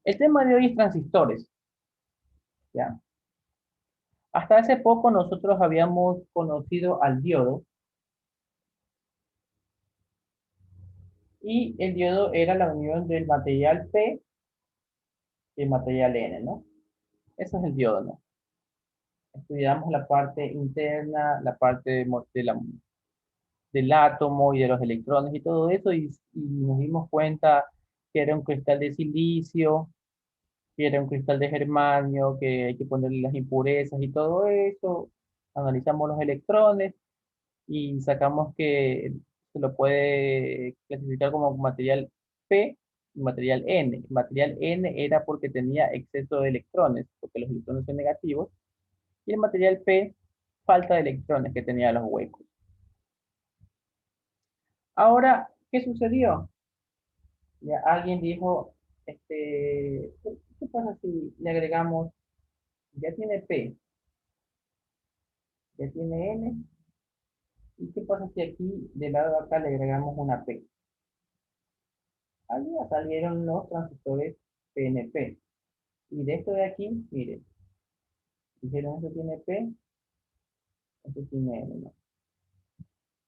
El tema de hoy es transistores, ¿ya? Hasta hace poco nosotros habíamos conocido al diodo y el diodo era la unión del material P y el material N, ¿no? Eso es el diodo, ¿no? Estudiamos la parte interna, la parte del átomo y de los electrones y todo eso y nos dimos cuenta que era un cristal de silicio, que era un cristal de germanio, que hay que ponerle las impurezas y todo eso. Analizamos los electrones y sacamos que se lo puede clasificar como material P y material N. El material N era porque tenía exceso de electrones, porque los electrones son negativos, y el material P, falta de electrones que tenía los huecos. Ahora, ¿qué sucedió? Ya alguien dijo, ¿qué pasa si le agregamos, ya tiene P, ya tiene N, y qué pasa si aquí, del lado de acá, le agregamos una P? Ahí ya salieron los transistores PNP. Y de esto de aquí, miren, dijeron esto tiene P, esto tiene N, ¿no?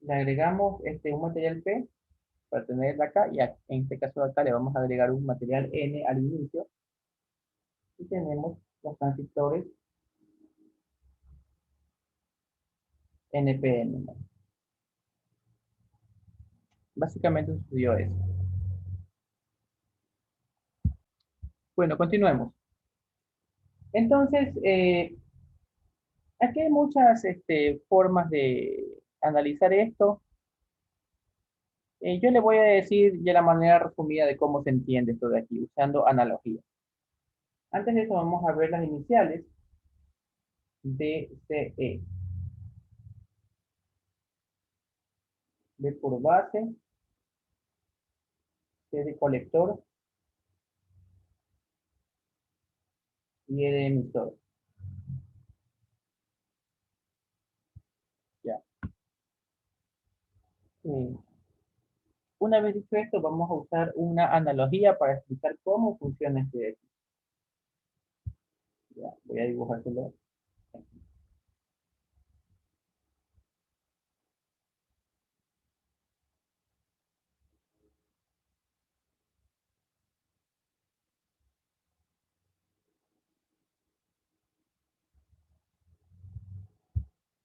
Le agregamos un material P para tenerla acá, y en este caso de acá le vamos a agregar un material N al inicio, y tenemos los transistores NPN, ¿no? Básicamente sucedió eso. Bueno, continuemos. Entonces, aquí hay muchas formas de analizar esto. Yo le voy a decir ya la manera resumida de cómo se entiende esto de aquí, usando analogía. Antes de eso, vamos a ver las iniciales D, C, E. D por base, C de colector y E de emisor. Ya. Eh, una vez dicho esto, vamos a usar una analogía para explicar cómo funciona este de aquí. Ya, voy a dibujárselo.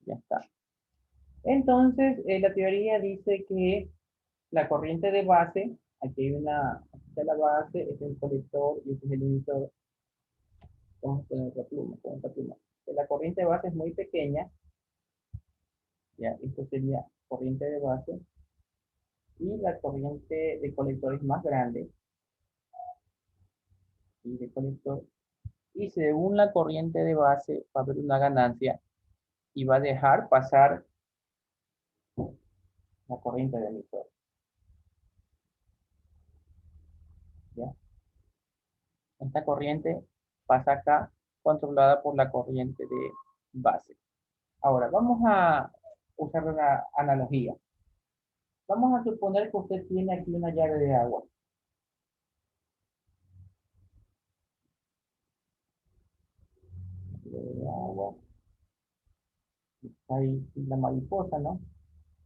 Ya está. Entonces, la teoría dice que la corriente de base, aquí hay aquí está la base, este es el colector y este es el emisor. Vamos a poner otra pluma, con otra pluma. La corriente de base es muy pequeña, ya, esto sería corriente de base, y la corriente de colector es más grande, y de colector, y según la corriente de base va a haber una ganancia y va a dejar pasar la corriente de emisor, ¿ya? Esta corriente pasa acá controlada por la corriente de base. Ahora, vamos a usar una analogía. Vamos a suponer que usted tiene aquí una llave de agua. Llave de agua. Está ahí la mariposa, ¿no?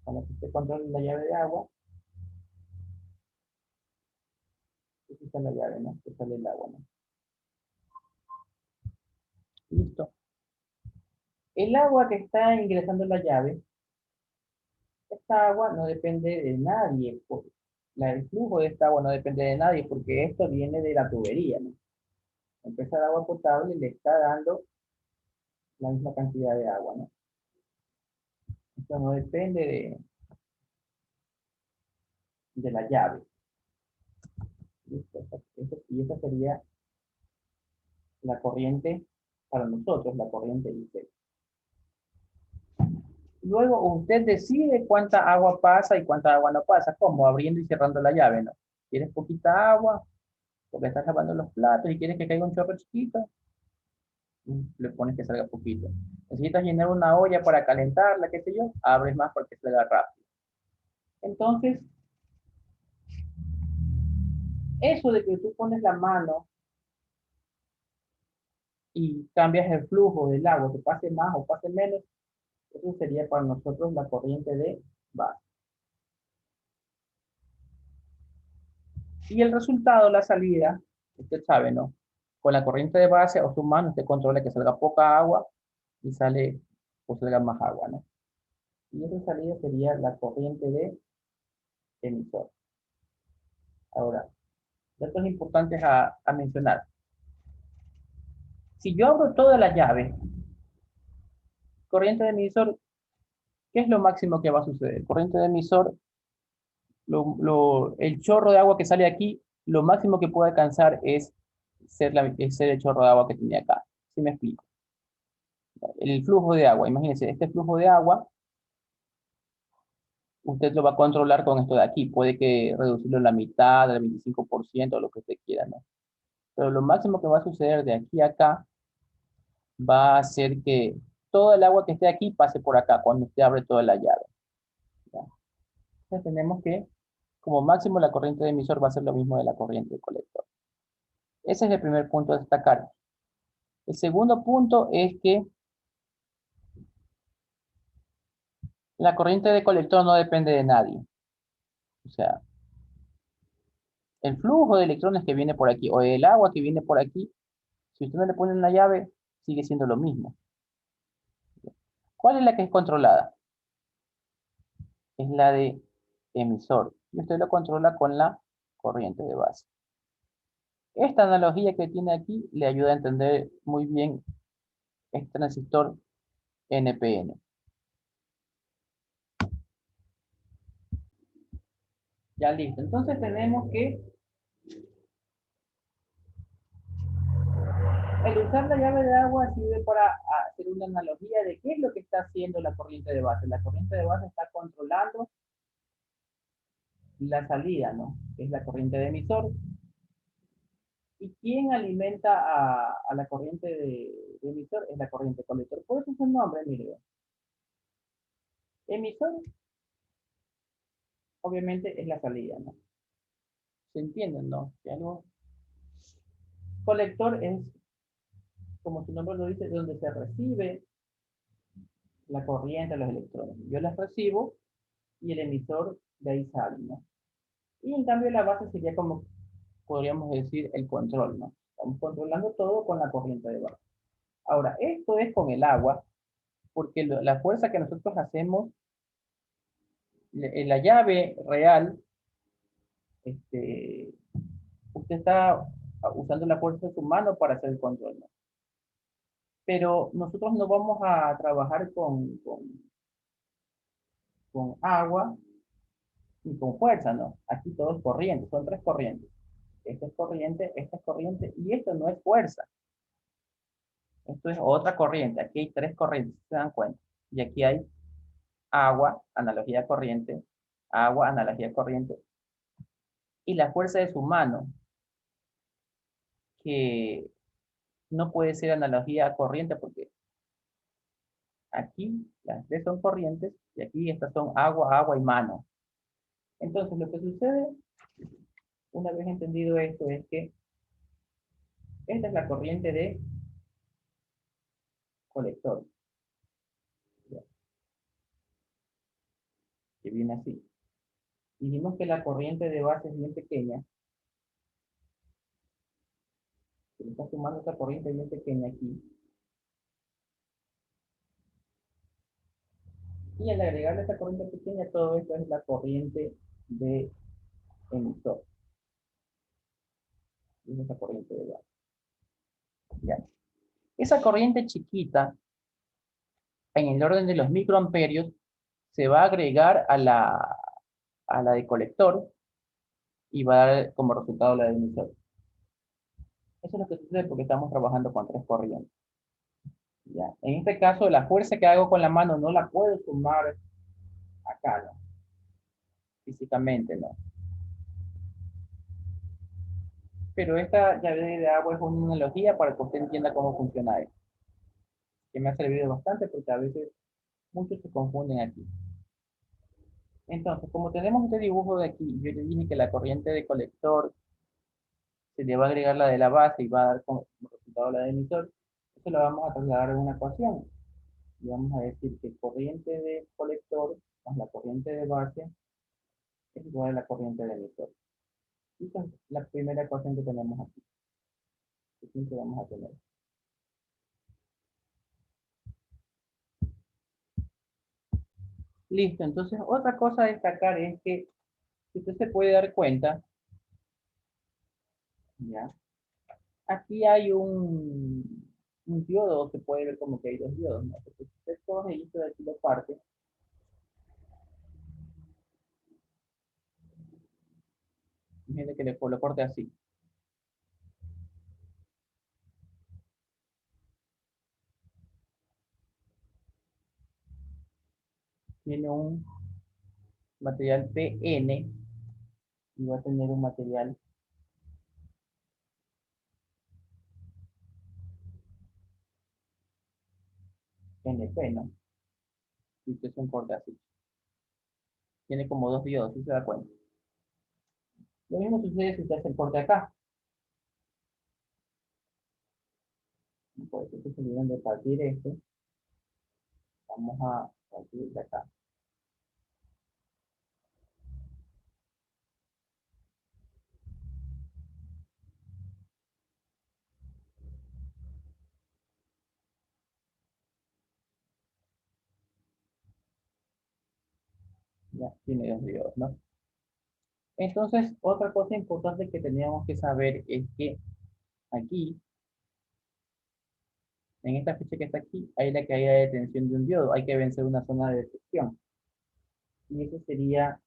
Cuando usted controla la llave de agua, aquí está la llave, ¿no? Que sale el agua, ¿no? Listo. El agua que está ingresando en la llave, esta agua no depende de nadie. El flujo de esta agua no depende de nadie porque esto viene de la tubería, ¿no? Empieza el agua potable y le está dando la misma cantidad de agua, ¿no? Esto no depende de la llave. ¿Listo? Y esa sería la corriente para nosotros, la corriente IC. Luego usted decide cuánta agua pasa y cuánta agua no pasa, como abriendo y cerrando la llave, ¿no? ¿Quieres poquita agua? Porque estás lavando los platos y quieres que caiga un chorro chiquito, le pones que salga poquito. Necesitas llenar una olla para calentarla, qué sé yo, abres más porque salga rápido. Entonces, eso de que tú pones la mano y cambias el flujo del agua, que pase más o pase menos, eso sería para nosotros la corriente de base. Y el resultado, la salida, usted sabe, ¿no? Con la corriente de base o su mano, usted controla que salga poca agua y sale o salga más agua, ¿no? Y esa salida sería la corriente de emisor. Ahora, datos importantes a mencionar. Si yo abro toda la llave, corriente de emisor, ¿qué es lo máximo que va a suceder? Corriente de emisor, el chorro de agua que sale aquí, lo máximo que puede alcanzar es ser el chorro de agua que tenía acá. ¿Sí me explico? El flujo de agua, imagínense, este flujo de agua, usted lo va a controlar con esto de aquí. Puede que reducirlo a la mitad, al 25%, lo que usted quiera, ¿no? Pero lo máximo que va a suceder de aquí a acá va a ser que todo el agua que esté aquí pase por acá cuando usted abre toda la llave. ¿Ya? Entonces tenemos que, como máximo, la corriente de emisor va a ser lo mismo de la corriente de colector. Ese es el primer punto a destacar. El segundo punto es que la corriente de colector no depende de nadie. O sea, el flujo de electrones que viene por aquí o el agua que viene por aquí, si usted no le pone una llave, sigue siendo lo mismo. ¿Cuál es la que es controlada? Es la de emisor. Y usted lo controla con la corriente de base. Esta analogía que tiene aquí le ayuda a entender muy bien este transistor NPN. Ya listo. Entonces tenemos que el usar la llave de agua sirve para hacer una analogía de qué es lo que está haciendo la corriente de base. La corriente de base está controlando la salida, ¿no? Que es la corriente de emisor. ¿Y quién alimenta a la corriente de emisor? Es la corriente colector. Por eso es un nombre, mire. Emisor, obviamente, es la salida, ¿no? ¿Se entienden, no? Ya no. Colector es, como su nombre lo dice, donde se recibe la corriente, los electrones. Yo las recibo y el emisor de ahí sale, ¿no? Y en cambio la base sería como, podríamos decir, el control, ¿no? Estamos controlando todo con la corriente de base. Ahora, esto es con el agua, porque la fuerza que nosotros hacemos, la llave real, este, usted está usando la fuerza de su mano para hacer el control, ¿no? Pero nosotros no vamos a trabajar con agua ni con fuerza, ¿no? Aquí todo es corriente, son tres corrientes. Esta es corriente y esto no es fuerza. Esto es otra corriente. Aquí hay tres corrientes, ¿se dan cuenta? Y aquí hay agua, analogía corriente, y la fuerza de su mano, que no puede ser analogía corriente porque aquí las tres son corrientes y aquí estas son agua, agua y mano. Entonces lo que sucede, una vez entendido esto, es que esta es la corriente de colector, ¿ya? Que viene así. Dijimos que la corriente de base es bien pequeña, se le está sumando esta corriente bien pequeña aquí, y al agregarle esta corriente pequeña, todo esto es la corriente de emisor. Es esa corriente de base. ¿Ya? Esa corriente chiquita, en el orden de los microamperios, se va a agregar a la de colector y va a dar como resultado la de emisor. Eso es lo que sucede porque estamos trabajando con tres corrientes. ¿Ya? En este caso, la fuerza que hago con la mano no la puedo sumar acá, ¿no? Físicamente, ¿no? Pero esta llave de agua es una analogía para que usted entienda cómo funciona esto, que me ha servido bastante porque a veces muchos se confunden aquí. Entonces, como tenemos este dibujo de aquí, yo le dije que la corriente de colector se le va a agregar la de la base y va a dar como resultado la de emisor. Eso lo vamos a trasladar en una ecuación. Y vamos a decir que corriente de colector más la corriente de base es igual a la corriente de emisor. Y esa es la primera ecuación que tenemos aquí, que siempre vamos a tener. Listo, entonces otra cosa a destacar es que si usted se puede dar cuenta, ¿ya? Aquí hay un diodo, se puede ver como que hay dos diodos, ¿no? Porque si usted coge esto de aquí lo parte, imagínate que lo corte así. Tiene un material PN y va a tener un material NP, ¿no? Y usted es un corte así. Tiene como dos diodos, ¿sí se da cuenta? Lo mismo sucede si usted hace el corte acá. Por eso se olvidan de partir esto. Vamos a partir de acá. Ya, tiene dos diodos, ¿no? Entonces, otra cosa importante que teníamos que saber es que aquí, en esta flecha que está aquí, hay la caída de tensión de un diodo. Hay que vencer una zona de decepción. Y eso sería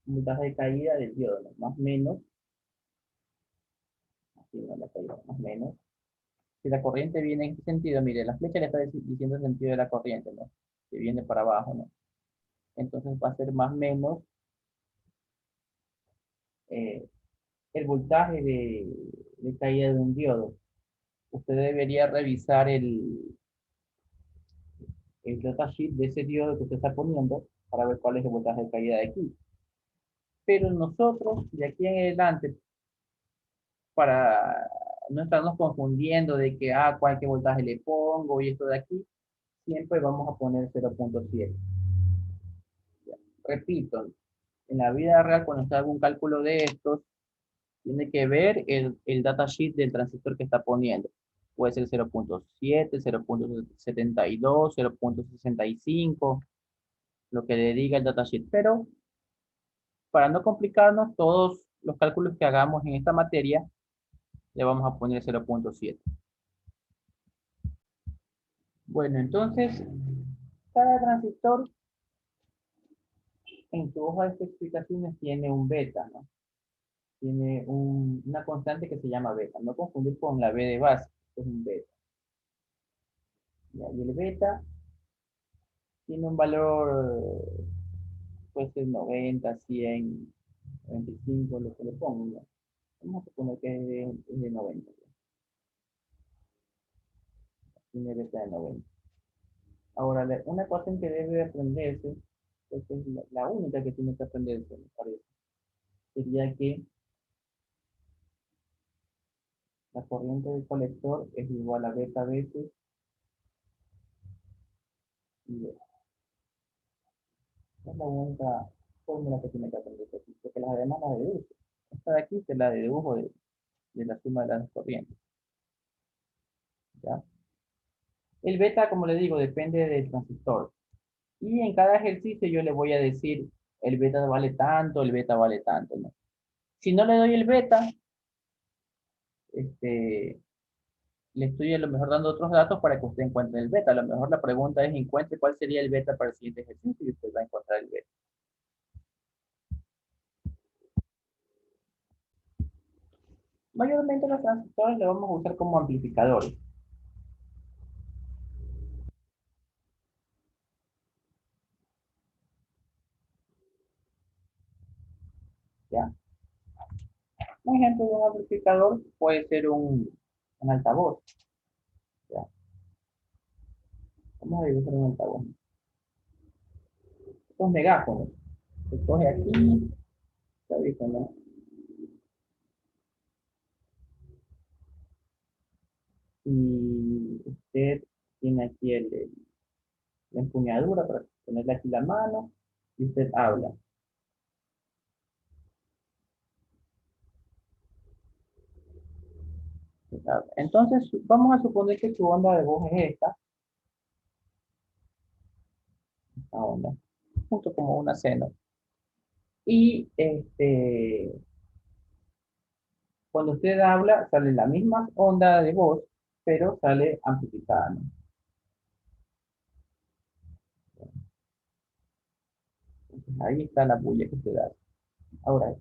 un voltaje de caída del diodo, ¿no? Más o menos, así no la caída, más o menos. Si la corriente viene en este sentido, mire, la flecha le está diciendo el sentido de la corriente, ¿no? Que viene para abajo, ¿no? Entonces va a ser más o menos eh, el voltaje de caída de un diodo. Usted debería revisar el datasheet de ese diodo que usted está poniendo para ver cuál es el voltaje de caída de aquí. Pero nosotros, de aquí en adelante, para no estarnos confundiendo de que, cuál qué voltaje le pongo y esto de aquí, siempre vamos a poner 0.7. Repito, en la vida real, cuando usted haga un cálculo de estos, tiene que ver el datasheet del transistor que está poniendo. Puede ser 0.7, 0.72, 0.65, lo que le diga el datasheet. Pero para no complicarnos, todos los cálculos que hagamos en esta materia le vamos a poner 0.7. Bueno, entonces, cada transistor en su hoja de especificaciones tiene un beta, ¿no? Tiene una constante que se llama beta. No confundir con la B de base, es un beta. Y el beta tiene un valor, puede ser 90, 100, 95, lo que le ponga. Vamos a suponer que es de 90. Tiene beta de 90. Ahora, una ecuación que debe aprenderse, pues es la única que tiene que aprenderse, me parece, sería que la corriente del colector es igual a beta veces y beta. Es la única fórmula que tiene que aprenderse aquí, porque las demás las deduce. Esta de aquí se la dedujo de la suma de las corrientes. ¿Ya? El beta, como le digo, depende del transistor. Y en cada ejercicio yo le voy a decir, el beta vale tanto, el beta vale tanto, ¿no? Si no le doy el beta, este, le estoy a lo mejor dando otros datos para que usted encuentre el beta. A lo mejor la pregunta es, encuentre cuál sería el beta para el siguiente ejercicio y usted va a encontrar el beta. Mayormente los transistores los vamos a usar como amplificadores, ¿ya? Un ejemplo de un amplificador puede ser un altavoz, ¿ya? Vamos a dibujar un altavoz. Estos megáfonos. Se coge aquí, ¿está visto, no? Y aquí la empuñadura para ponerle aquí la mano y usted habla. Usted habla. Entonces, vamos a suponer que su onda de voz es esta onda, junto como una seno. Y cuando usted habla, sale la misma onda de voz, pero sale amplificada, ¿no? Entonces, ahí está la bulla que usted hace. Ahora,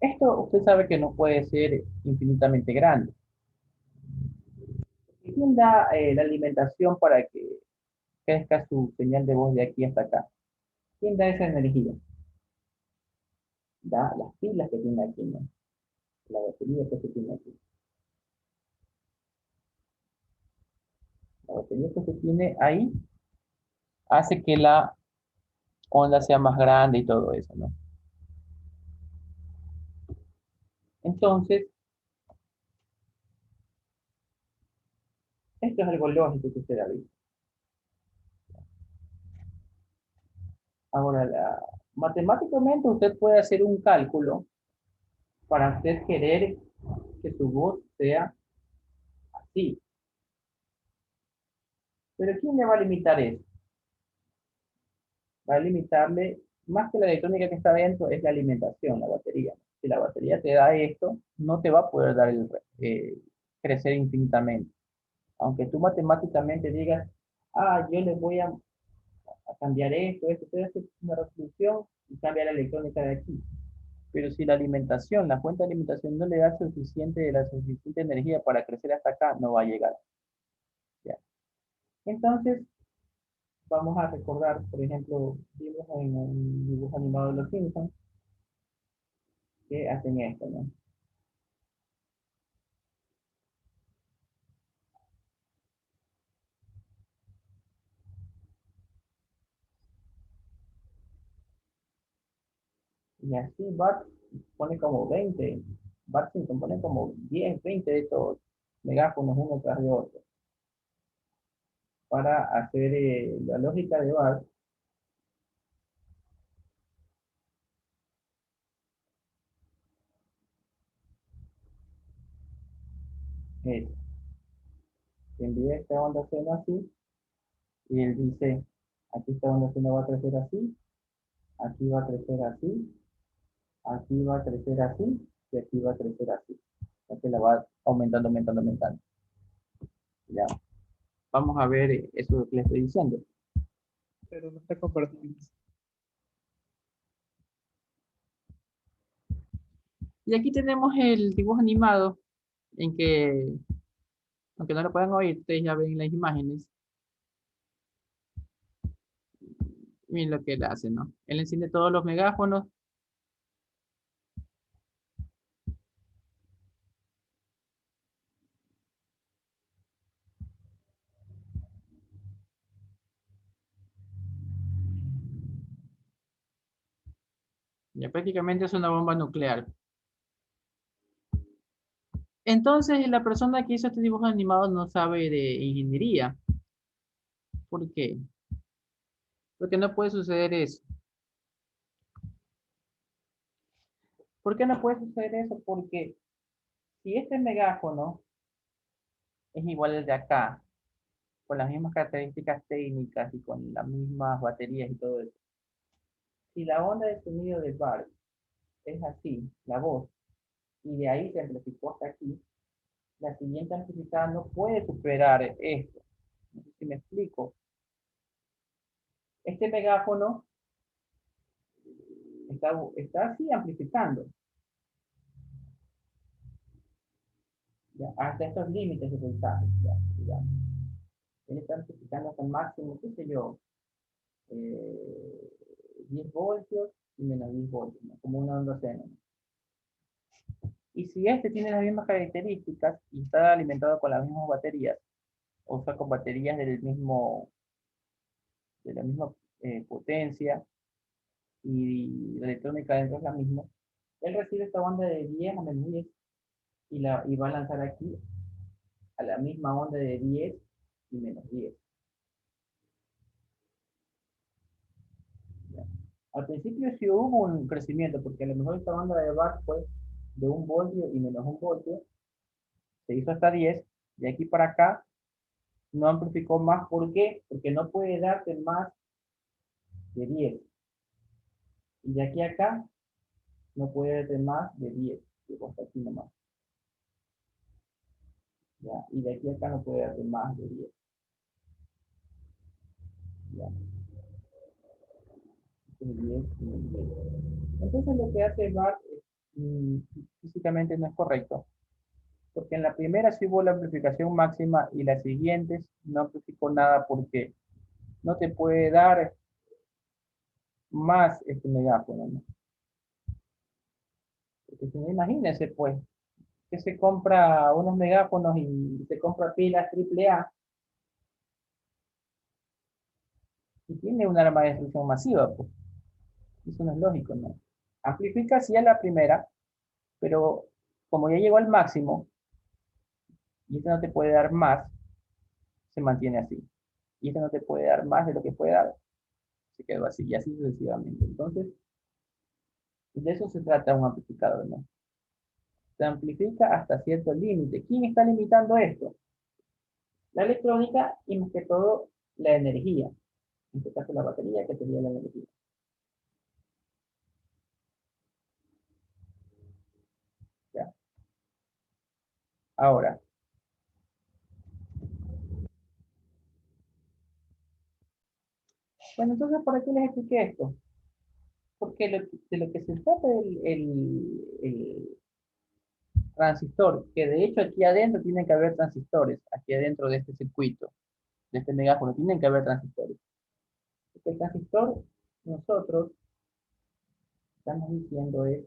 esto usted sabe que no puede ser infinitamente grande. ¿Quién da la alimentación para que crezca su señal de voz de aquí hasta acá? ¿Quién da esa energía? Da las pilas que tiene aquí, ¿no? La batería que se tiene aquí. La batería que se tiene ahí hace que la onda sea más grande y todo eso, ¿no? Entonces, esto es algo lógico que usted ha visto. Ahora, matemáticamente usted puede hacer un cálculo para usted querer que su voz sea así. Pero ¿quién le va a limitar eso? Va a limitarle, más que la electrónica que está dentro, es la alimentación, la batería. Si la batería te da esto, no te va a poder dar crecer infinitamente. Aunque tú matemáticamente digas, yo le voy a cambiar esto, usted hace una resolución y cambia la electrónica de aquí. Pero si la alimentación, la fuente de alimentación no le da la suficiente energía para crecer hasta acá, no va a llegar. ¿Ya? Entonces, vamos a recordar, por ejemplo, vimos en un dibujo animado de los Simpsons que hacen esto, ¿no? Y así Bart pone como 20, Bart Simpson pone como 10, 20 de estos megáfonos uno tras de otro para hacer la lógica de Bart. Es, que envía esta onda seno así y él dice, aquí esta onda seno va a crecer así, aquí va a crecer así, aquí va a crecer así y aquí va a crecer así. Así la va aumentando, aumentando, aumentando. Ya. Vamos a ver eso que le estoy diciendo. Pero no está compartiendo. Y aquí tenemos el dibujo animado en que, aunque no lo puedan oír, ustedes ya ven las imágenes. Miren lo que él hace, ¿no? Él enciende todos los megáfonos. Ya prácticamente es una bomba nuclear. Entonces, la persona que hizo este dibujo animado no sabe de ingeniería. ¿Por qué? Porque no puede suceder eso. ¿Por qué no puede suceder eso? Porque si este megáfono es igual al de acá, con las mismas características técnicas y con las mismas baterías y todo eso, si la onda de sonido de Bart es así, la voz, y de ahí se amplificó hasta aquí, la siguiente amplificada no puede superar esto. No sé si me explico. Este megáfono está así amplificando, ¿ya? Hasta estos límites de voltaje, ya, digamos. Él está amplificando hasta el máximo, qué sé yo, 10 voltios y menos 10 voltios, ¿no? Como una onda seno. Y si este tiene las mismas características y está alimentado con las mismas baterías, o sea, con baterías de la misma potencia y la electrónica dentro es la misma, él recibe esta onda de 10 a menos 10 y va a lanzar aquí a la misma onda de 10 y menos 10. ¿Ya? Al principio sí hubo un crecimiento, porque a lo mejor esta banda de bar fue de 1 voltio y menos 1 voltio, se hizo hasta 10, de aquí para acá no amplificó más. ¿Por qué? Porque no puede darte más de 10. Y de aquí a acá no puede darte más de 10. Llegó hasta aquí nomás. ¿Ya? Y de aquí a acá no puede darte más de 10. ¿Ya? Entonces, 10 y 10. Entonces lo que hace BART físicamente no es correcto. Porque en la primera sí hubo la amplificación máxima y las siguientes no amplificó nada porque no te puede dar más este megáfono, ¿no? Porque si no, imagínense, pues, que se compra unos megáfonos y se compra pilas AAA y tiene un arma de destrucción masiva, pues. Eso no es lógico, ¿no? Amplifica sí a la primera, pero como ya llegó al máximo y este no te puede dar más, se mantiene así. Y este no te puede dar más de lo que puede dar, se quedó así y así sucesivamente. Entonces, de eso se trata un amplificador, ¿no? Se amplifica hasta cierto límite. ¿Quién está limitando esto? La electrónica y más que todo la energía. En este caso la batería, que sería la energía. ¿Ya? Ahora, bueno, entonces, ¿por qué les expliqué esto? Porque de lo que se trata el transistor, que de hecho aquí adentro tienen que haber transistores, aquí adentro de este circuito, de este megáfono, tienen que haber transistores. Porque el transistor, nosotros estamos diciendo es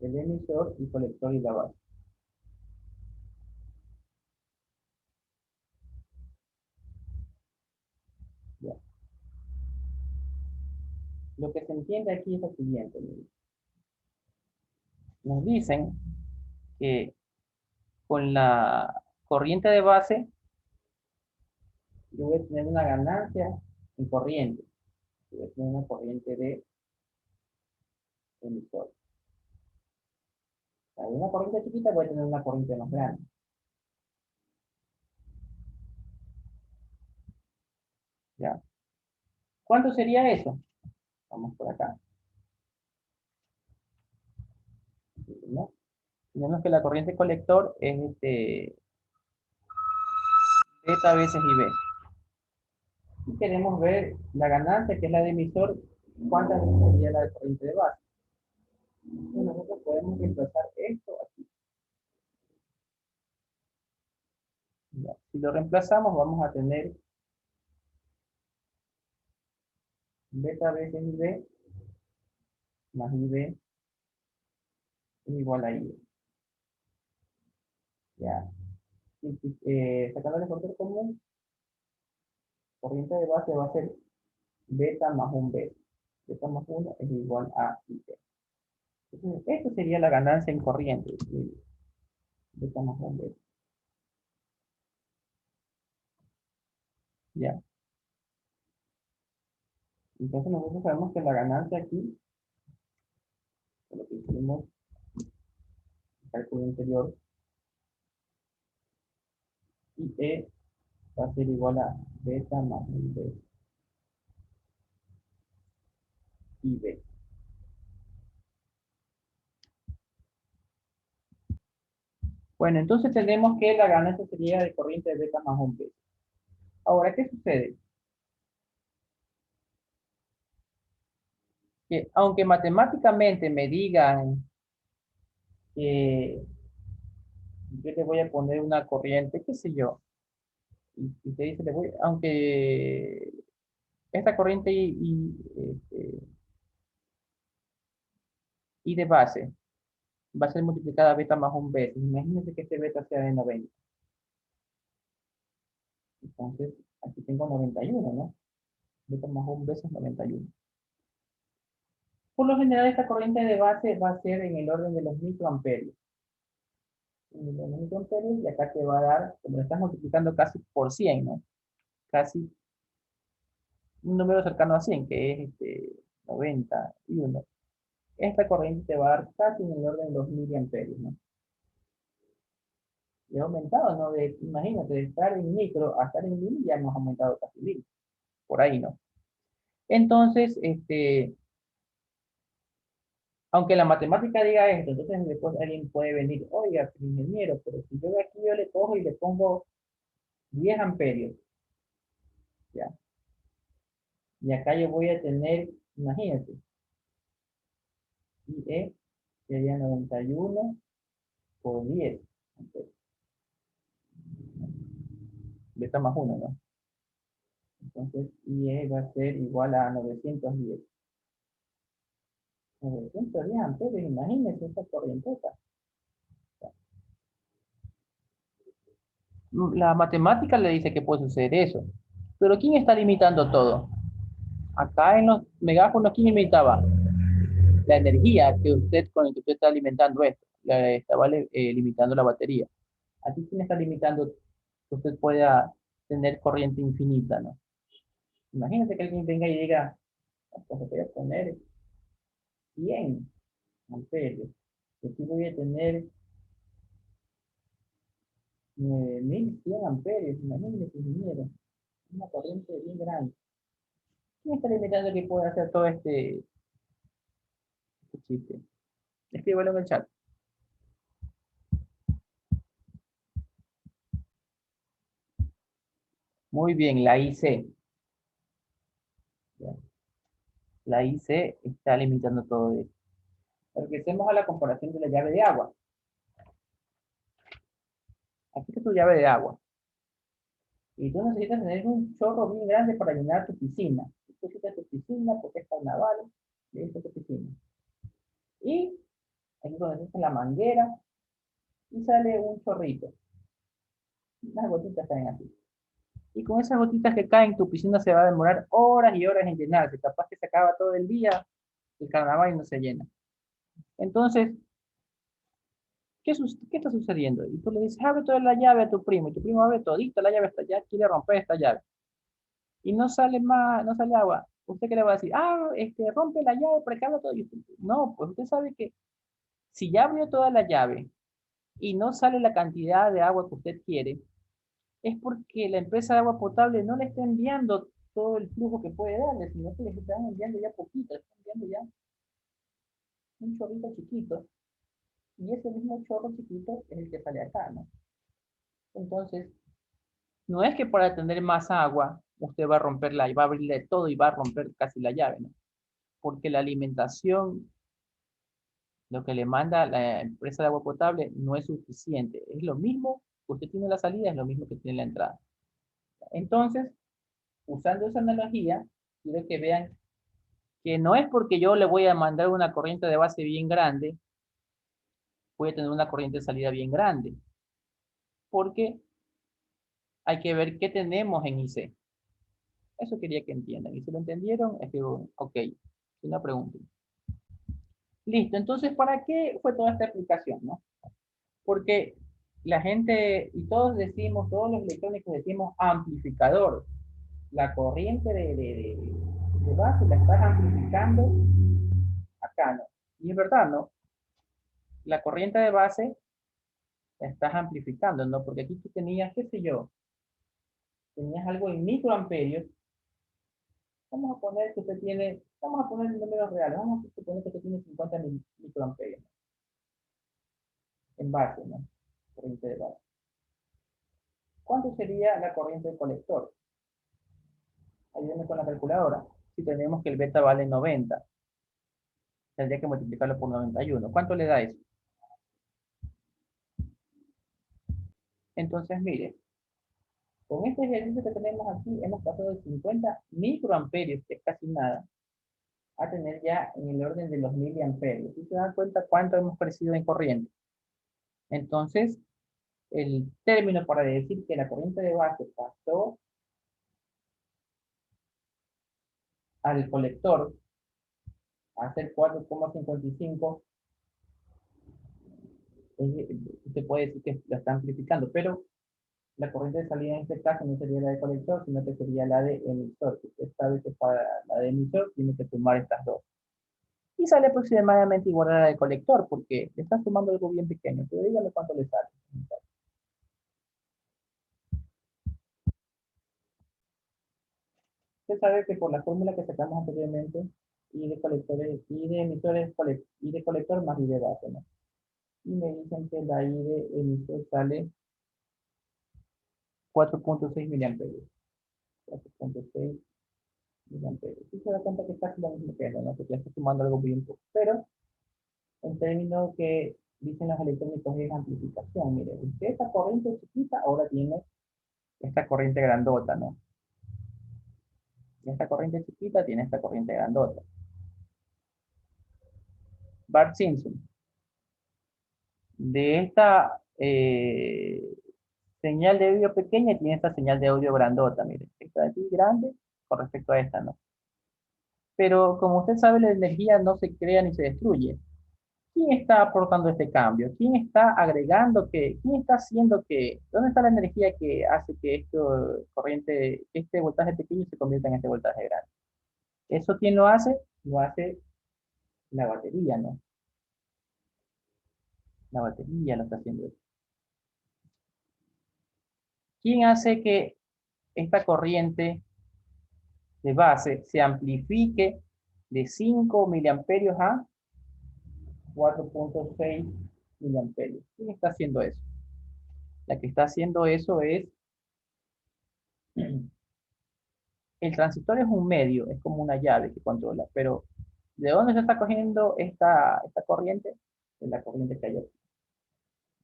el emisor, el colector y la base. Ya. Lo que se entiende aquí es lo siguiente. Miren. Nos dicen que con la corriente de base yo voy a tener una ganancia en corriente. Yo voy a tener una corriente de emisor. O sea, de una corriente chiquita voy a tener una corriente más grande. ¿Ya? ¿Cuánto sería eso? Vamos por acá. ¿No? Tenemos que la corriente colector es beta veces I B. Y queremos ver la ganancia, que es la de emisor, cuántas veces sería la de corriente de base. Y nosotros podemos reemplazar esto aquí. ¿Ya? Si lo reemplazamos, vamos a tener beta veces IB más IB es igual a IB. ¿Ya? Sacando el factor común, corriente de base va a ser beta más un B. Beta más 1 es igual a IB. Entonces, esto sería la ganancia en corriente. Beta más un B. ¿Ya? Entonces nosotros sabemos que la ganancia aquí, por lo que hicimos el cálculo anterior, IE va a ser igual a beta más un B IB. Bueno, entonces tenemos que la ganancia sería de corriente de beta más un B. Ahora, ¿qué sucede? Que aunque matemáticamente me digan que yo le voy a poner una corriente, qué sé yo, y te dice, aunque esta corriente y de base va a ser multiplicada beta más un veces. Imagínense que este beta sea de 90. Entonces, aquí tengo 91, ¿no? Beta más un veces 91. Por lo general, esta corriente de base va a ser en el orden de los microamperios. En los microamperios, y acá te va a dar, como lo estás multiplicando casi por 100, ¿no? Casi un número cercano a 100, que es 91. Esta corriente te va a dar casi en el orden de los miliamperios, ¿no? Y ha aumentado, ¿no? Imagínate, de estar en micro a estar en mil, ya hemos aumentado casi mil. Por ahí, ¿no? Entonces, aunque la matemática diga esto, entonces después alguien puede venir, oiga, ingeniero, pero si yo aquí yo le cojo y le pongo 10 amperios, ¿ya? Y acá yo voy a tener, imagínate, IE sería 91 por 10 amperios. Beta más 1, ¿no? Entonces, IE va a ser igual a 910. 910 amperios, imagínense esta corrientota. La matemática le dice que puede suceder eso. Pero ¿quién está limitando todo? Acá en los megáfonos, ¿quién limitaba? La energía que usted, con la que usted está alimentando esto. Estaba limitando la batería. Aquí, ¿quién está limitando que usted pueda tener corriente infinita, ¿no? Imagínese que alguien venga y diga, pues voy a poner 100 amperios. Y aquí voy a tener 9100 amperios. Imagínese, ingeniero. Una corriente bien grande. ¿Quién está limitando que pueda hacer todo este chiste? Escríbelo en el chat. Muy bien, la IC. ¿Ya? La IC está limitando todo esto. Regresemos a la comparación de la llave de agua. Aquí está tu llave de agua. Y tú necesitas tener un chorro bien grande para llenar tu piscina. Tú necesitas tu piscina porque es carnaval. Y esta es tu piscina. Y aquí conectas la manguera y sale un chorrito. Unas gotitas caen así. Y con esas gotitas que caen, tu piscina se va a demorar horas y horas en llenarse. Capaz que se acaba todo el día el carnaval y no se llena. Entonces, ¿qué está sucediendo? Y tú le dices, abre toda la llave a tu primo. Y tu primo abre todita la llave, ya quiere romper esta llave. Y no sale más, no sale agua. ¿Usted qué le va a decir? Rompe la llave para que abra todo. No, pues usted sabe que si ya abrió toda la llave y no sale la cantidad de agua que usted quiere, es porque la empresa de agua potable no le está enviando todo el flujo que puede darle, sino que les están enviando ya poquito, están enviando ya un chorrito chiquito, y ese mismo chorro chiquito es el que sale acá, ¿no? Entonces, no es que para tener más agua, usted va a romperla y va a abrirle todo y va a romper casi la llave, ¿no? Porque la alimentación, lo que le manda la empresa de agua potable, no es suficiente. Es lo mismo que usted tiene en la salida, es lo mismo que tiene en la entrada. Entonces, usando esa analogía, quiero que vean que no es porque yo le voy a mandar una corriente de base bien grande, voy a tener una corriente de salida bien grande, porque hay que ver qué tenemos en IC. Eso quería que entiendan. Y si lo entendieron, es que, ok, una pregunta. Listo, entonces, ¿para qué fue toda esta explicación, no? Porque la gente, y todos decimos, todos los electrónicos decimos amplificador. La corriente de base la estás amplificando acá, ¿no? Y es verdad, ¿no? La corriente de base la estás amplificando, ¿no? Porque aquí tú tenías, qué sé yo, tenías algo en microamperios. Vamos a poner que usted tiene, vamos a poner números reales, vamos a suponer que usted tiene 50 microamperios en base, ¿no? Corriente de base. ¿Cuánto sería la corriente del colector? Ayúdenme con la calculadora. Si tenemos que el beta vale 90, tendría que multiplicarlo por 91. ¿Cuánto le da eso? Entonces, mire, con este ejercicio que tenemos aquí, hemos pasado de 50 microamperios, que es casi nada, a tener ya en el orden de los miliamperios. ¿Y se dan cuenta cuánto hemos crecido en corriente? Entonces, el término para decir que la corriente de base pasó al colector a ser 4,55, se puede decir que la está amplificando, pero la corriente de salida en este caso no sería la de colector, sino que sería la de emisor. Usted sabe que para la de emisor tiene que sumar estas dos. Y sale aproximadamente igual a la de colector, porque le está sumando algo bien pequeño, pero dígame cuánto le sale. Usted sabe que por la fórmula que sacamos anteriormente, y de colectores, y de emisores, y de colector más y de base, ¿no? Y me dicen que la I de emisor sale 4,6 miliamperios. 4,6 miliamperios. Y se da cuenta que es casi lo mismo que eso, ¿no? Porque ya está sumando algo bien poco. Pero en términos que dicen los electrónicos es amplificación. Mire, usted esta corriente chiquita ahora tiene esta corriente grandota, ¿no? Y esta corriente chiquita tiene esta corriente grandota. Bart Simpson. De esta señal de audio pequeña tiene esta señal de audio grandota, mire. Esta de aquí grande con respecto a esta, ¿no? Pero como usted sabe, la energía no se crea ni se destruye. ¿Quién está aportando este cambio? ¿Quién está agregando que, quién está haciendo que, dónde está la energía que hace que esto corriente, este voltaje pequeño se convierta en este voltaje grande? ¿Eso quién lo hace? Lo hace la batería, ¿no? La batería lo está haciendo eso. ¿Quién hace que esta corriente de base se amplifique de 5 miliamperios a 4,6 miliamperios? ¿Quién está haciendo eso? La que está haciendo eso es el transistor. Es un medio, es como una llave que controla, pero ¿de dónde se está cogiendo esta corriente? De la corriente que hay aquí.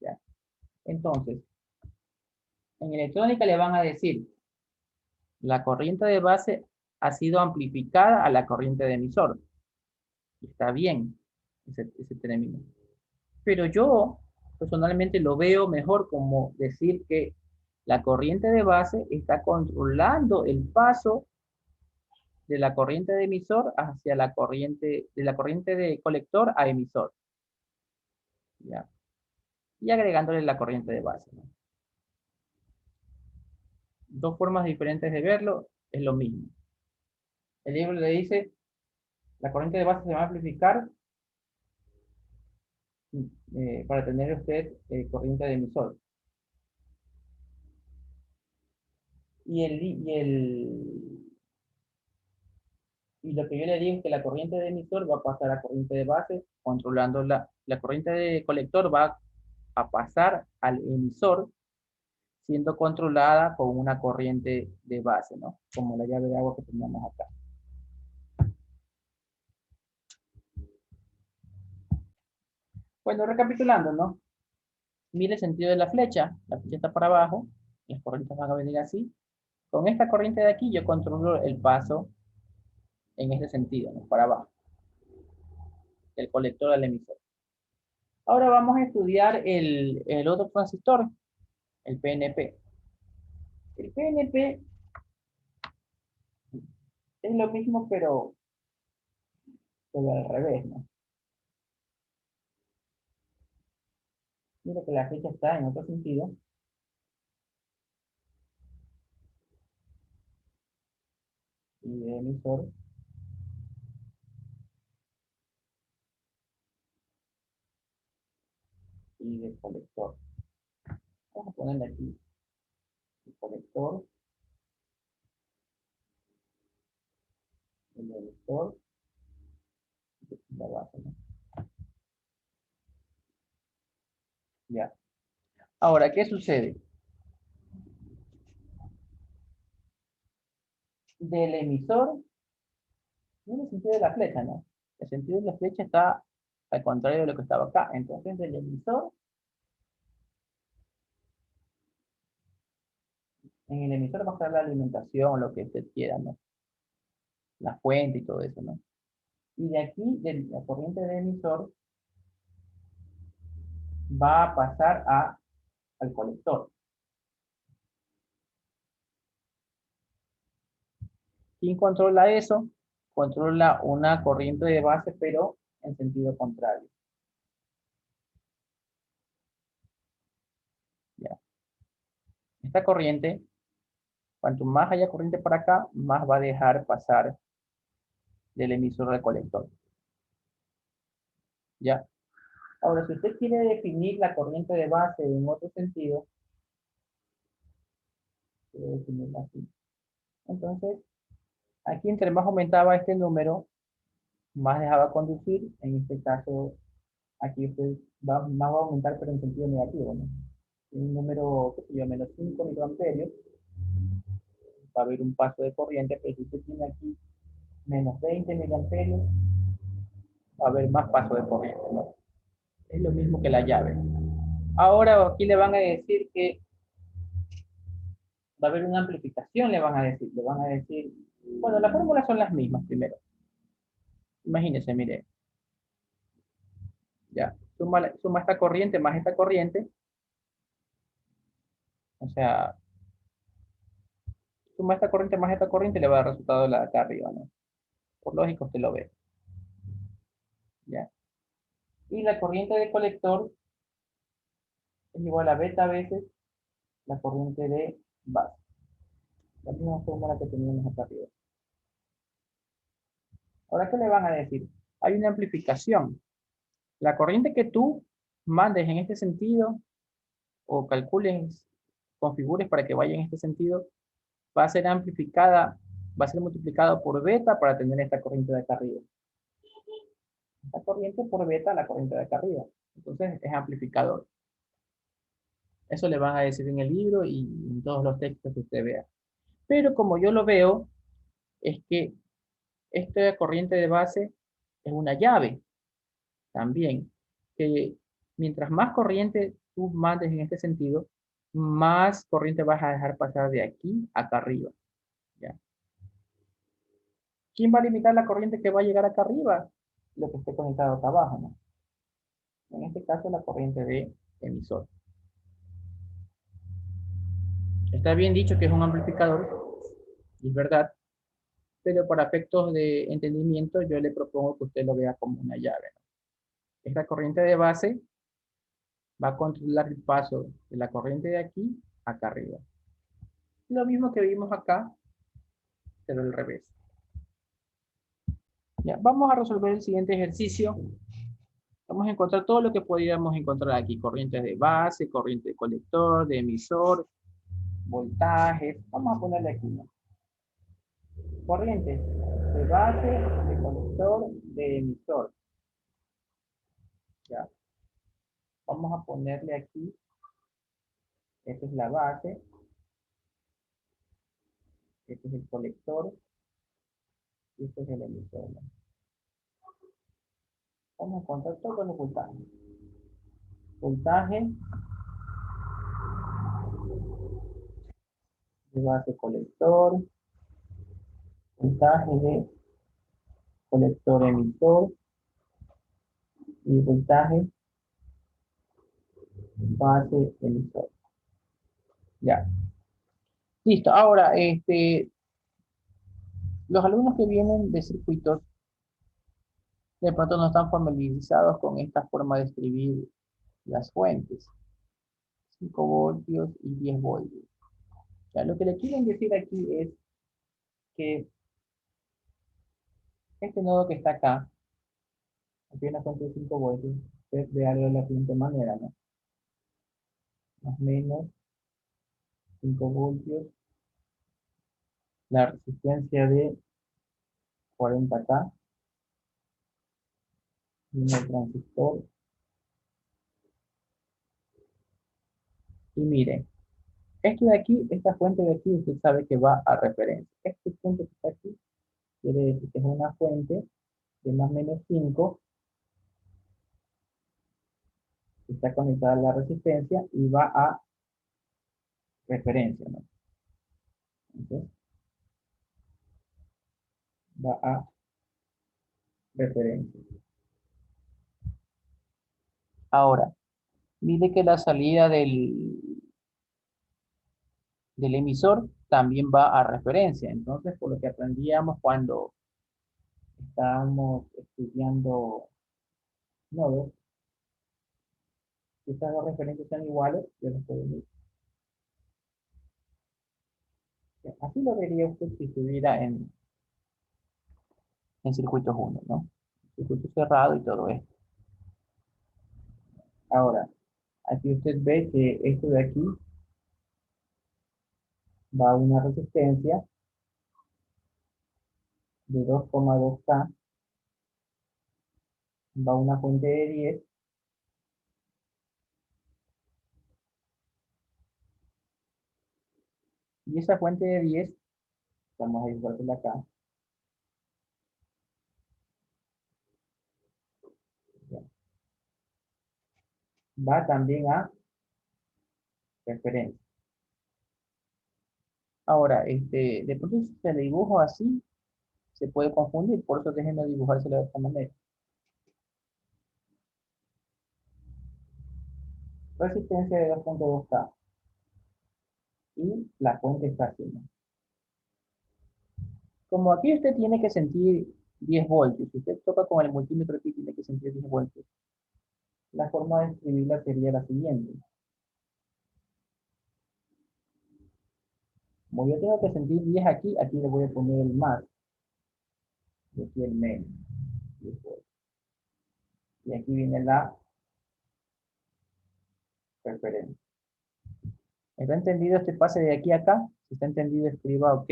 ¿Ya? Entonces, en electrónica le van a decir, la corriente de base ha sido amplificada a la corriente de emisor. Está bien ese término. Pero yo personalmente lo veo mejor como decir que la corriente de base está controlando el paso de la corriente de emisor hacia la corriente, de la corriente de colector a emisor. ¿Ya? Y agregándole la corriente de base, ¿no? Dos formas diferentes de verlo, es lo mismo. El libro le dice, la corriente de base se va a amplificar para tener usted corriente de emisor. Y lo que yo le digo es que la corriente de emisor va a pasar a corriente de base, controlando la corriente de colector va a pasar al emisor, siendo controlada con una corriente de base, ¿no? Como la llave de agua que teníamos acá. Bueno, recapitulando, ¿no? Mire el sentido de la flecha está para abajo, las corrientes van a venir así. Con esta corriente de aquí yo controlo el paso en este sentido, ¿no? Para abajo, del colector al emisor. Ahora vamos a estudiar el otro transistor, el PNP. El PNP es lo mismo, pero al revés, ¿no? Mira que la flecha está en otro sentido. Y de emisor y de colector. Vamos a ponerle aquí el colector, el emisor y la base, ¿no? Ya. Ahora, ¿qué sucede? Del emisor, no el sentido de la flecha, ¿no? El sentido de la flecha está al contrario de lo que estaba acá. Entonces, del emisor, en el emisor va a estar la alimentación, lo que usted quiera, ¿no? La fuente y todo eso, ¿no? Y de aquí, de la corriente del emisor, va a pasar al colector. ¿Quién controla eso? Controla una corriente de base, pero en sentido contrario. Ya. Esta corriente, cuanto más haya corriente para acá, más va a dejar pasar del emisor al colector. ¿Ya? Ahora, si usted quiere definir la corriente de base en otro sentido, quiere definirla así. Entonces, aquí entre más aumentaba este número, más dejaba conducir. En este caso, aquí usted más va a aumentar, pero en sentido negativo, ¿no? Un número, qué sé yo, menos 5 microamperios, va a haber un paso de corriente, pero si usted tiene aquí menos 20 miliamperios, va a haber más paso de corriente, ¿no? Es lo mismo que la llave. Ahora aquí le van a decir que va a haber una amplificación, le van a decir, bueno, las fórmulas son las mismas primero. Imagínense, mire, ya, suma esta corriente más esta corriente, o sea, suma esta corriente más esta corriente y le va a dar resultado de la de acá arriba, ¿no? Por lógico usted lo ve, ¿ya? Y la corriente de colector es igual a beta veces la corriente de base. La misma fórmula que teníamos acá arriba. Ahora, ¿qué le van a decir? Hay una amplificación. La corriente que tú mandes en este sentido o calcules, configures para que vaya en este sentido, va a ser amplificada, va a ser multiplicado por beta para tener esta corriente de acá arriba. Esta corriente por beta, la corriente de acá arriba. Entonces es amplificador. Eso le van a decir en el libro y en todos los textos que usted vea. Pero como yo lo veo, es que esta corriente de base es una llave también, que mientras más corriente tú mandes en este sentido, más corriente vas a dejar pasar de aquí acá arriba. ¿Ya? ¿Quién va a limitar la corriente que va a llegar acá arriba? Lo que esté conectado acá abajo, ¿no? En este caso, la corriente de emisor. Está bien dicho que es un amplificador, es verdad, pero para efectos de entendimiento yo le propongo que usted lo vea como una llave, ¿no? Esta corriente de base va a controlar el paso de la corriente de aquí acá arriba. Lo mismo que vimos acá, pero al revés. Ya, vamos a resolver el siguiente ejercicio. Vamos a encontrar todo lo que podríamos encontrar aquí. Corrientes de base, corriente de colector, de emisor, voltajes. Vamos a ponerle aquí, ¿no? Corrientes de base, de colector, de emisor. Ya. Vamos a ponerle aquí. Esta es la base. Este es el colector. Y este es el emisor, ¿no? Vamos a encontrar todos los voltajes. Voltaje de base colector. Voltaje de colector emisor. Y voltaje base emisor. Ya. Listo. Ahora, los alumnos que vienen de circuitos de pronto no están familiarizados con esta forma de escribir las fuentes. 5 voltios y 10 voltios. Ya, lo que le quieren decir aquí es que este nodo que está acá, aquí hay una fuente de 5 voltios, es de algo de la siguiente manera, ¿no? Más o menos 5 voltios, la resistencia de 40K, y el transistor. Y miren, esto de aquí, esta fuente de aquí, usted sabe que va a referencia. Este punto que está aquí quiere decir que es una fuente de más o menos 5 que está conectada a la resistencia y va a referencia, ¿no? Entonces, va a referencia. Ahora, mire que la salida del emisor también va a referencia. Entonces, por lo que aprendíamos cuando estábamos estudiando nodos, si estas dos referencias son iguales, yo los puedo unir. Así lo vería usted si estuviera en circuitos 1, ¿no? Circuito cerrado y todo esto. Ahora, aquí usted ve que esto de aquí va a una resistencia de 2,2K, va a una fuente de 10, y esa fuente de 10, vamos a dibujarla acá, va también a referencia. Ahora, de pronto si se le dibujo así, se puede confundir, por eso déjenme dibujárselo de esta manera. Resistencia de 2,2K y la fuente está así, ¿no? Como aquí usted tiene que sentir 10 voltios, si usted toca con el multímetro aquí tiene que sentir 10 voltios. La forma de escribirla sería la siguiente. Como yo tengo que sentir 10 aquí, aquí le voy a poner el más, y aquí el menos. Y aquí viene la referencia. ¿Está entendido este pase de aquí a acá? Si está entendido, escriba OK.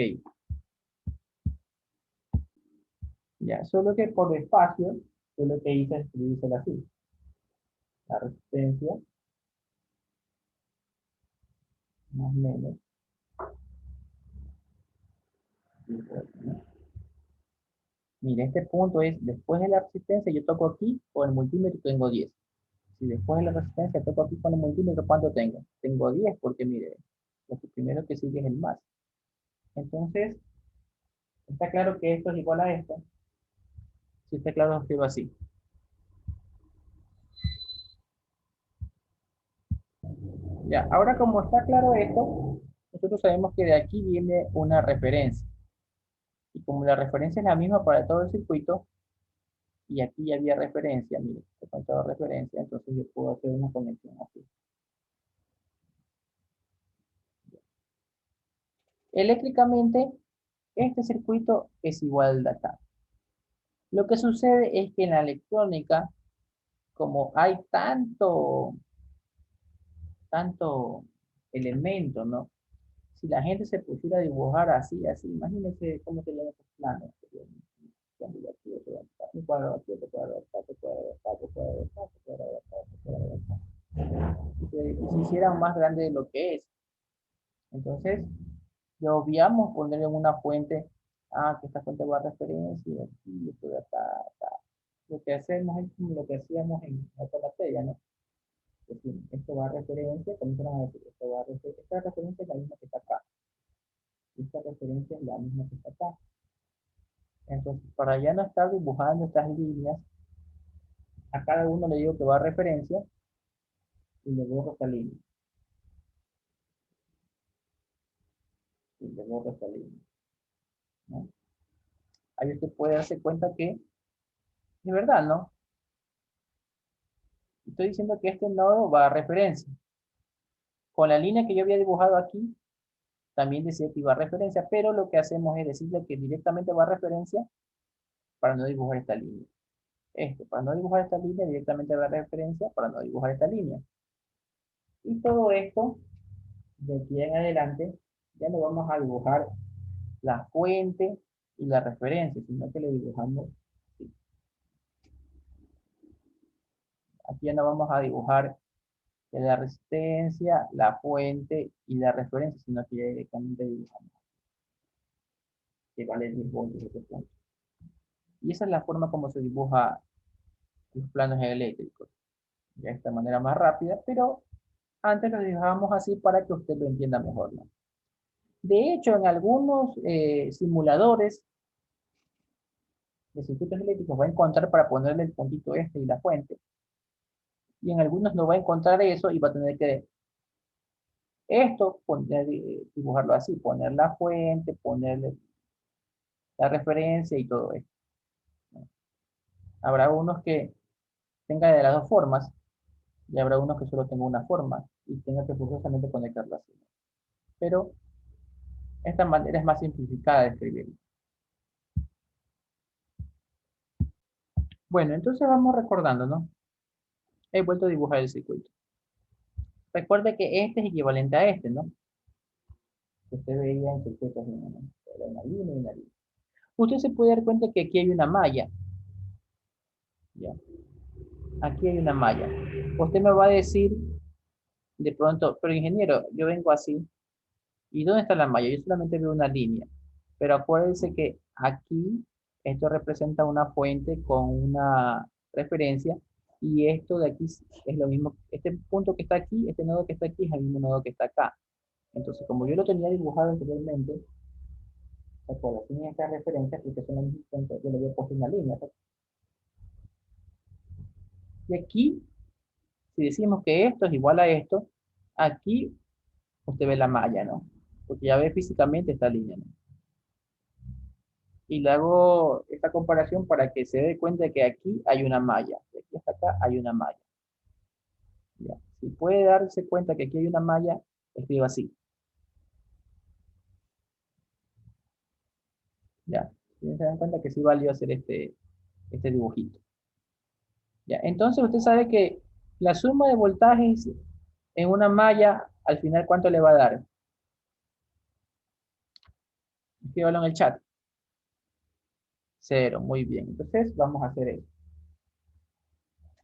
Ya, solo que por espacio, yo lo que hice es escribírselo así. La resistencia más menos. ¿No? Mire, este punto es, después de la resistencia, yo toco aquí, con el multímetro tengo 10. Si después de la resistencia toco aquí con el multímetro, ¿cuánto tengo? Tengo 10 porque mire, lo que primero que sigue es el más. Entonces, está claro que esto es igual a esto. Si está claro, lo escribo así. Ya, ahora como está claro esto, nosotros sabemos que de aquí viene una referencia. Y como la referencia es la misma para todo el circuito, y aquí ya había referencia, mire, he contado referencia, entonces yo puedo hacer una conexión así. Eléctricamente, este circuito es igual al de acá. Lo que sucede es que en la electrónica, como hay tanto elemento, ¿no? Si la gente se pusiera a dibujar así, así, imagínense cómo serían esos planos. Un cuadro aquí, otro cuadro acá, otro cuadro acá, otro cuadro acá, otro cuadro acá, otro cuadro acá. Y se hicieran más grande de lo que es. Entonces, ya obviamos ponerle una fuente, que esta fuente va a referencia, y aquí, esto de acá, acá. Lo que hacemos es como lo que hacíamos en otra materia, ¿no? Es decir, esto va a referencia, comienzan a decir, esto va a referencia, esta referencia es la misma que está acá, esta referencia es la misma que está acá. Entonces, para ya no estar dibujando estas líneas, a cada uno le digo que va a referencia y le borro esta línea. Y le borro esta línea, ¿no? Ahí usted puede darse cuenta que, de verdad, ¿no? Estoy diciendo que este nodo va a referencia. Con la línea que yo había dibujado aquí, también decía que iba a referencia, pero lo que hacemos es decirle que directamente va a referencia para no dibujar esta línea. Para no dibujar esta línea, directamente va a referencia para no dibujar esta línea. Y todo esto, de aquí en adelante, ya no vamos a dibujar la fuente y la referencia, sino que le dibujamos así. Aquí ya no vamos a dibujar la resistencia, la fuente y la referencia, sino que ya directamente dibujamos que vale 10 voltios este punto. Y esa es la forma como se dibuja los planos eléctricos. De esta manera más rápida, pero antes lo dibujábamos así para que usted lo entienda mejor, ¿no? De hecho, en algunos simuladores de circuitos eléctricos va a encontrar para ponerle el puntito este y la fuente. Y en algunos no va a encontrar eso y va a tener que esto, dibujarlo así, poner la fuente, ponerle la referencia y todo esto. Habrá unos que tengan de las dos formas y habrá unos que solo tenga una forma y tenga que forzosamente conectarlo así. Pero esta manera es más simplificada de escribirlo. Bueno, entonces vamos recordando, ¿no? He vuelto a dibujar el circuito. Recuerde que este es equivalente a este, ¿no? Que usted veía en circuitos, ¿no? Era una línea y una línea. Usted se puede dar cuenta que aquí hay una malla. ¿Ya? Aquí hay una malla. Usted me va a decir de pronto, pero ingeniero, yo vengo así. ¿Y dónde está la malla? Yo solamente veo una línea. Pero acuérdense que aquí esto representa una fuente con una referencia y esto de aquí es lo mismo. Este punto que está aquí, este nodo que está aquí es el mismo nodo que está acá. Entonces, como yo lo tenía dibujado anteriormente, ¿se acuerdan? Tiene estas referencias porque son los mismos puntos. Yo le había puesto una línea, ¿no? Y aquí, si decimos que esto es igual a esto, aquí usted ve la malla, ¿no? Porque ya ve físicamente esta línea, ¿no? Y le hago esta comparación para que se dé cuenta de que aquí hay una malla. De aquí hasta acá hay una malla. ¿Ya? Si puede darse cuenta que aquí hay una malla, escriba así. ¿Ya? Si se dan cuenta que sí valió hacer este dibujito. ¿Ya? Entonces usted sabe que la suma de voltajes en una malla, al final, ¿cuánto le va a dar? Escríbalo en el chat. Cero, muy bien. Entonces vamos a hacer eso.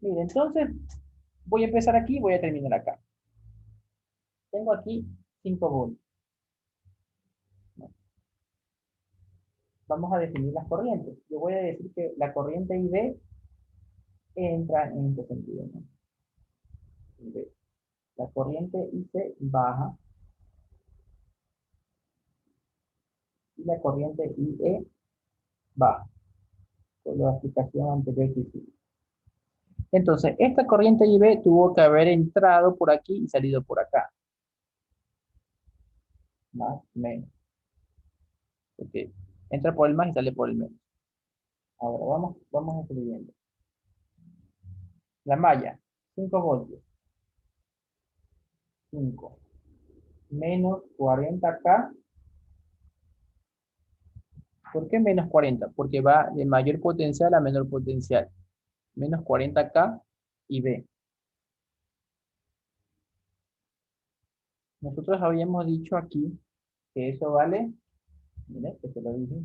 Mire, entonces voy a empezar aquí y voy a terminar acá. Tengo aquí 5 voltios. Vamos a definir las corrientes. Yo voy a decir que la corriente IB entra en este sentido, ¿no? IB. La corriente IC baja y la corriente IE baja, por la explicación anterior que hicimos. Entonces, esta corriente IB tuvo que haber entrado por aquí y salido por acá. Más, menos. Porque entra por el más y sale por el menos. Ahora vamos escribiendo. La malla, 5 voltios. 5 menos 40K. ¿Por qué menos 40? Porque va de mayor potencial a menor potencial. Menos 40K y B. Nosotros habíamos dicho aquí que eso vale, mire, que se lo dije,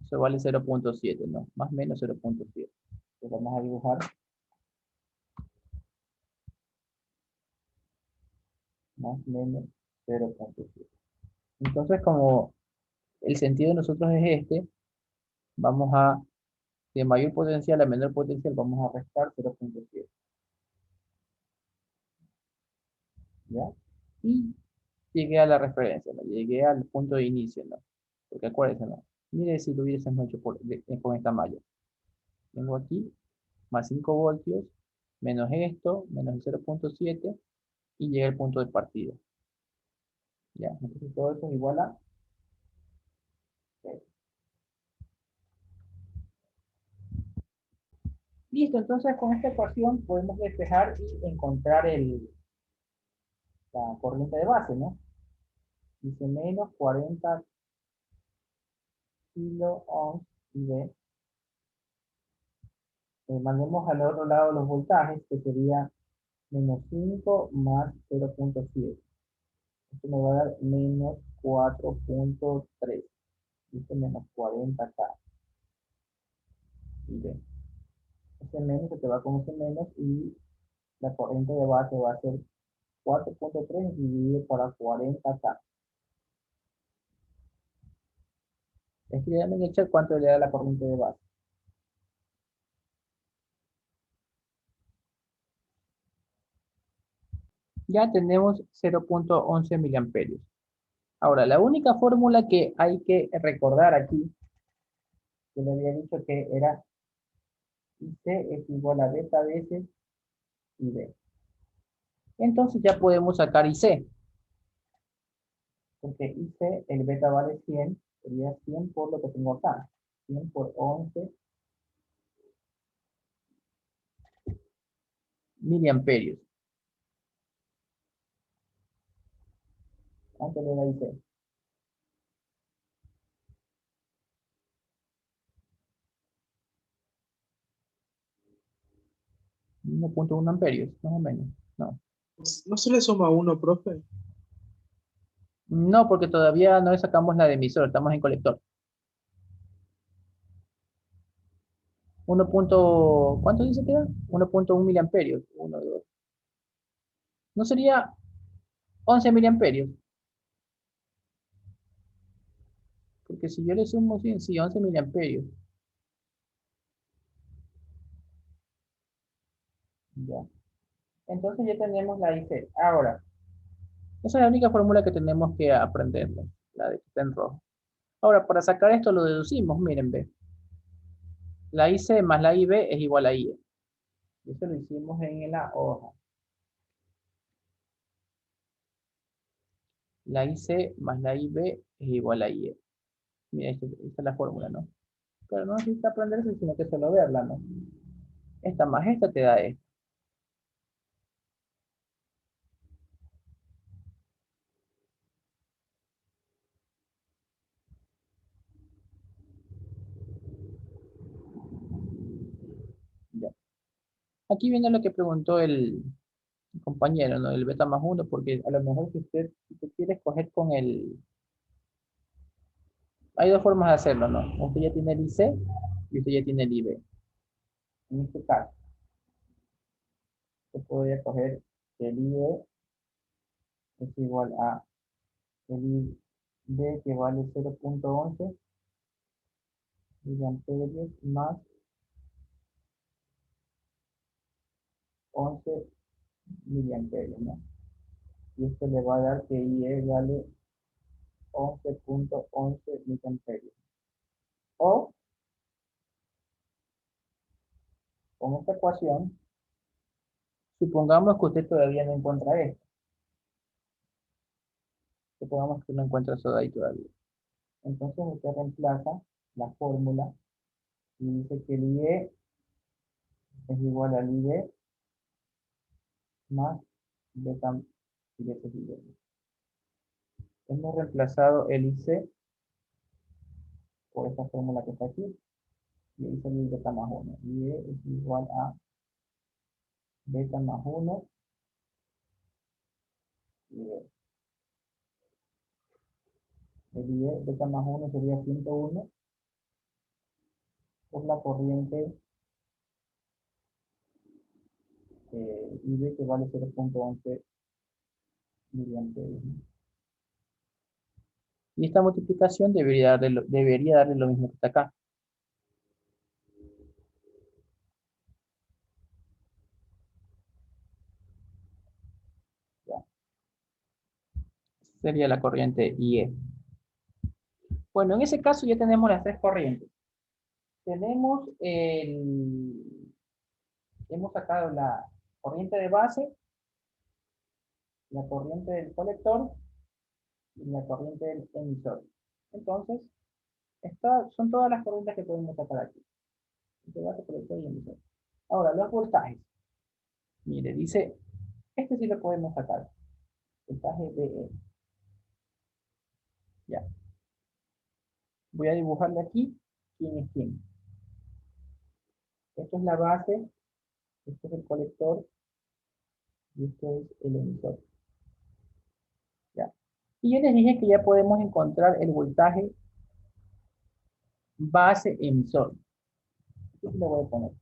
eso vale 0.7, ¿no? Más o menos 0.7. Entonces vamos a dibujar más o menos 0.7. Entonces, como el sentido de nosotros es este, vamos a, de mayor potencial a menor potencial, vamos a restar 0.7. ¿Ya? Y llegué a la referencia, ¿no? Llegué al punto de inicio, ¿no? Porque acuérdense, ¿no? Mire si lo hubiésemos hecho con esta malla. Tengo aquí más 5 voltios, menos esto, menos el 0.7 y llega al punto de partida. ¿Ya? Entonces todo esto es igual a 0. Listo, entonces con esta ecuación podemos despejar y encontrar la corriente de base, ¿no? Dice menos 40 kilo ohms y de mandemos al otro lado los voltajes, que sería menos 5 más 0.7. Esto me va a dar menos 4.3. Dice menos 40K. Y ve, ese menos se te va con ese menos y la corriente de base va a ser 4.3 dividido para 40K. Escríbeme en el chat cuánto le da la corriente de base. Ya tenemos 0.11 miliamperios. Ahora, la única fórmula que hay que recordar aquí Yo le había dicho que era IC es igual a beta veces IB. Entonces ya podemos sacar IC, porque IC, el beta vale 100, sería 100 por lo que tengo acá. 100 por 11 miliamperios. ¿Cuánto le da IC? 1.1 amperios, más o menos. No. ¿No se le suma uno, profe? No, porque todavía no sacamos la de emisor, estamos en colector. 1. ¿Cuánto dice que era? 1.1 miliamperios. 1, 2. ¿No sería 11 miliamperios? Porque si yo le sumo 100, sí, 11 miliamperios. Ya. Entonces ya tenemos la IC. Ahora, esa es la única fórmula que tenemos que aprender, ¿no? La de que está en rojo. Ahora, para sacar esto lo deducimos, miren, ve. La IC más la IB es igual a IE. Eso lo hicimos en la hoja. La IC más la IB es igual a IE. Mira, esta es la fórmula, ¿no? Pero no necesita aprenderse, sino que solo verla, ¿no? Esta más esta te da esto. Ya. Aquí viene lo que preguntó el compañero, ¿no? El beta más uno, porque a lo mejor si usted quiere escoger con el... Hay dos formas de hacerlo, ¿no? Usted ya tiene el IC y usted ya tiene el IB. En este caso, se podría coger que el IE es igual a el IB que vale 0.11 miliamperios más 11 miliamperios, ¿no? Y esto le va a dar que IE vale 11.11 miliamperios. O con esta ecuación, supongamos que usted todavía no encuentra esto. Supongamos que no encuentra eso de ahí todavía. Entonces usted reemplaza la fórmula y dice que el IE es igual al IB más beta y veces IB. Hemos reemplazado el IC por esta fórmula que está aquí y ahí sale el beta más 1. IE es igual a beta más 1 IB. El IE beta más 1 sería 101 por la corriente IB que vale 0.11 miliamperios, ¿no? Y esta multiplicación debería darle lo mismo que está acá. Ya. Sería la corriente IE. Bueno, en ese caso ya tenemos las tres corrientes. Tenemos hemos sacado la corriente de base, la corriente del colector y la corriente del emisor. Entonces, son todas las corrientes que podemos sacar aquí. De base, colector y emisor. Ahora, los voltajes. Mire, dice, este sí lo podemos sacar. Voltaje BE. Ya. Voy a dibujarle aquí quién es quién. Esto es la base, esto es el colector y esto es el emisor. ¿Ya? Y yo les dije que ya podemos encontrar el voltaje base emisor. Aquí se lo voy a poner.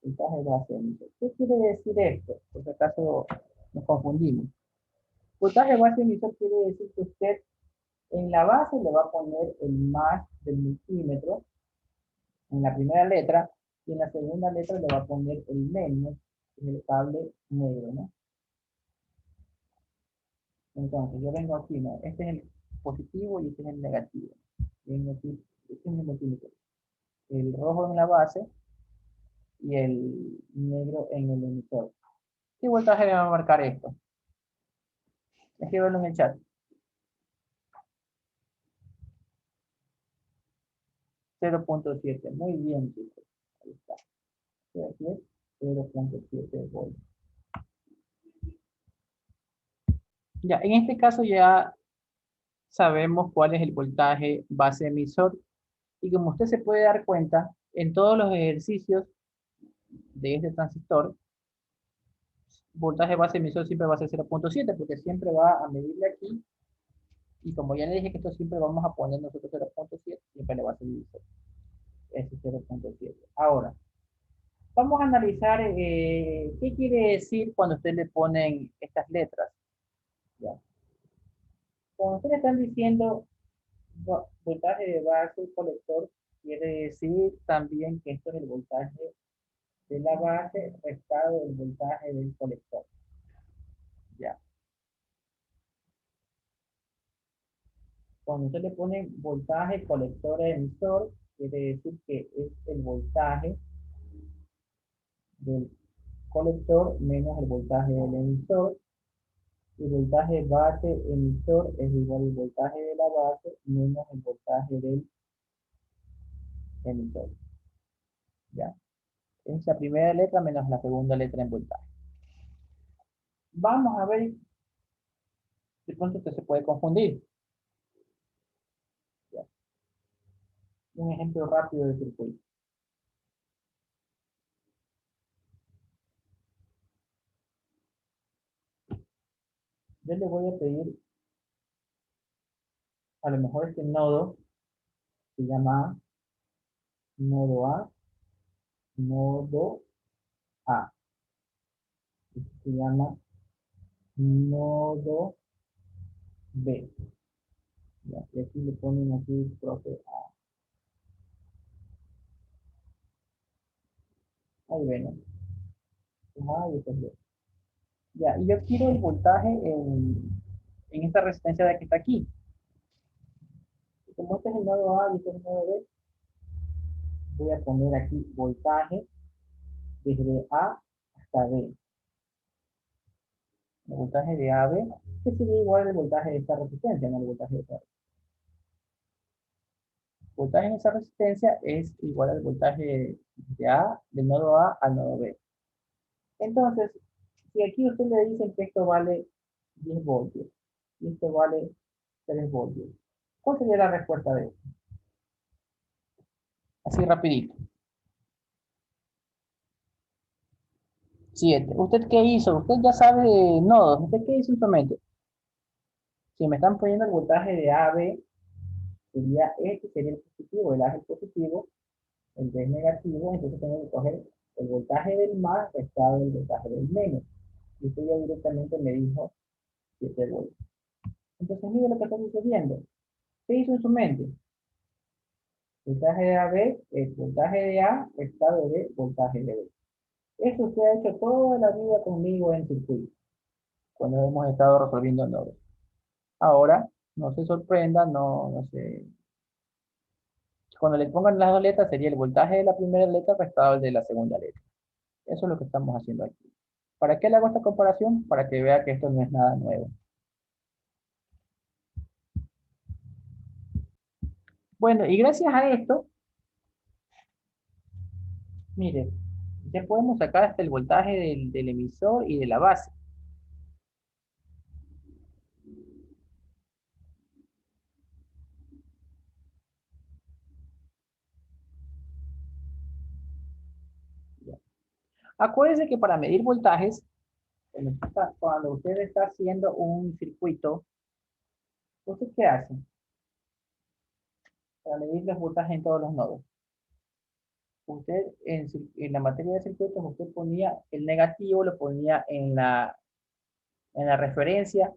Voltaje base emisor. ¿Qué quiere decir esto? Por si acaso nos confundimos. Voltaje base emisor quiere decir que usted en la base le va a poner el más del multímetro en la primera letra y en la segunda letra le va a poner el menos, que es el cable negro, ¿no? Entonces, yo vengo aquí, ¿no? Este es el positivo y este es el negativo. Vengo aquí, este es el multímetro. el rojo en la base y el negro en el emisor. ¿Qué voltaje le va a marcar esto? Escríbelo en el chat. 0.7. Muy bien, chicos. Ahí está. Aquí es 0.7 volts. Ya, en este caso ya sabemos cuál es el voltaje base emisor. Y como usted se puede dar cuenta, en todos los ejercicios de este transistor, voltaje base emisor siempre va a ser 0.7 porque siempre va a medirle aquí. Y como ya le dije que esto siempre vamos a poner nosotros 0.7, siempre le va a salir ese 0.7. Ahora, vamos a analizar qué quiere decir cuando usted le ponen estas letras. ¿Ya? Cuando usted le están diciendo voltaje de base colector, quiere decir también que esto es el voltaje de la base restado del voltaje del colector. ¿Ya? Cuando usted le pone voltaje colector a emisor, quiere decir que es el voltaje del colector menos el voltaje del emisor. El voltaje base emisor es igual al voltaje de la base menos el voltaje del emisor. ¿Ya? Es la primera letra menos la segunda letra en voltaje. Vamos a ver, de pronto usted se puede confundir. ¿Ya? Un ejemplo rápido de circuito. Yo le voy a pedir, a lo mejor este nodo se llama nodo A, nodo A. Este se llama nodo B. ¿Ya? Y aquí le ponen aquí, profe, A. Ahí ven. Ajá, y esto es B. Ya, y yo quiero el voltaje en esta resistencia de que está aquí. Y como este es el nodo A y este es el nodo B, voy a poner aquí voltaje desde A hasta B. El voltaje de AB, que sería igual al voltaje de esta resistencia, no el voltaje de esta. El voltaje en esa resistencia es igual al voltaje de A, del nodo A al nodo B. Entonces, si aquí usted le dicen que esto vale 10 voltios y esto vale 3 voltios, ¿cuál sería la respuesta de esto? Así rapidito. 7. ¿Usted qué hizo? Usted ya sabe de nodos. ¿Usted qué hizo en su mente? Si me están poniendo el voltaje de AB, sería este, sería el positivo, el A es el positivo, el B es negativo, entonces tengo que coger el voltaje del más restado del voltaje del menos. Y esto ya directamente me dijo 7 voltios. Entonces, mire lo que está sucediendo. ¿Qué hizo en su mente? Voltaje de AB es voltaje de A restado de voltaje de B. Eso se ha hecho toda la vida conmigo en circuito, cuando hemos estado resolviendo nodos. Ahora, no se sorprenda, no sé. Cuando le pongan las dos letras sería el voltaje de la primera letra restado el de la segunda letra. Eso es lo que estamos haciendo aquí. ¿Para qué le hago esta comparación? Para que vea que esto no es nada nuevo. Bueno, y gracias a esto, mire, ya podemos sacar hasta el voltaje del emisor y de la base. Ya. Acuérdense que para medir voltajes, cuando usted está haciendo un circuito, ¿usted qué hace? Para medir los voltajes en todos los nodos. Usted en la materia de circuitos, usted ponía el negativo, lo ponía en la referencia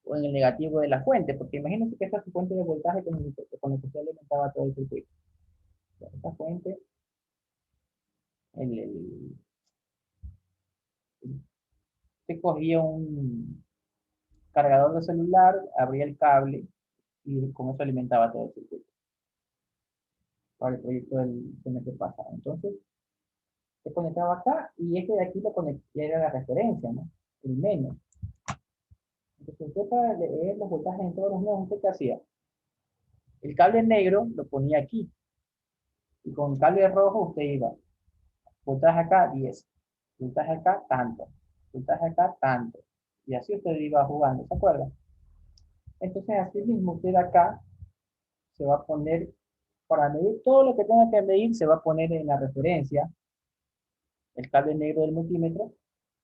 o en el negativo de la fuente, porque imagínense que esta es su fuente de voltaje con la que usted alimentaba todo el circuito. Esta fuente, el, el- usted cogía un cargador de celular, abría el cable y con eso alimentaba todo el circuito. para el proyecto del semestre pasado. Entonces, se conectaba acá y este de aquí lo conecté, era la referencia, ¿no? El menos. Entonces, usted para leer los voltajes en todos los nodos, ¿usted qué hacía? El cable negro lo ponía aquí. Y con cable rojo usted iba. Voltaje acá, 10. Voltaje acá, tanto. Voltaje acá, tanto. Y así usted iba jugando, ¿se acuerda? Entonces, así mismo usted acá se va a poner, para medir todo lo que tenga que medir, se va a poner en la referencia el cable negro del multímetro.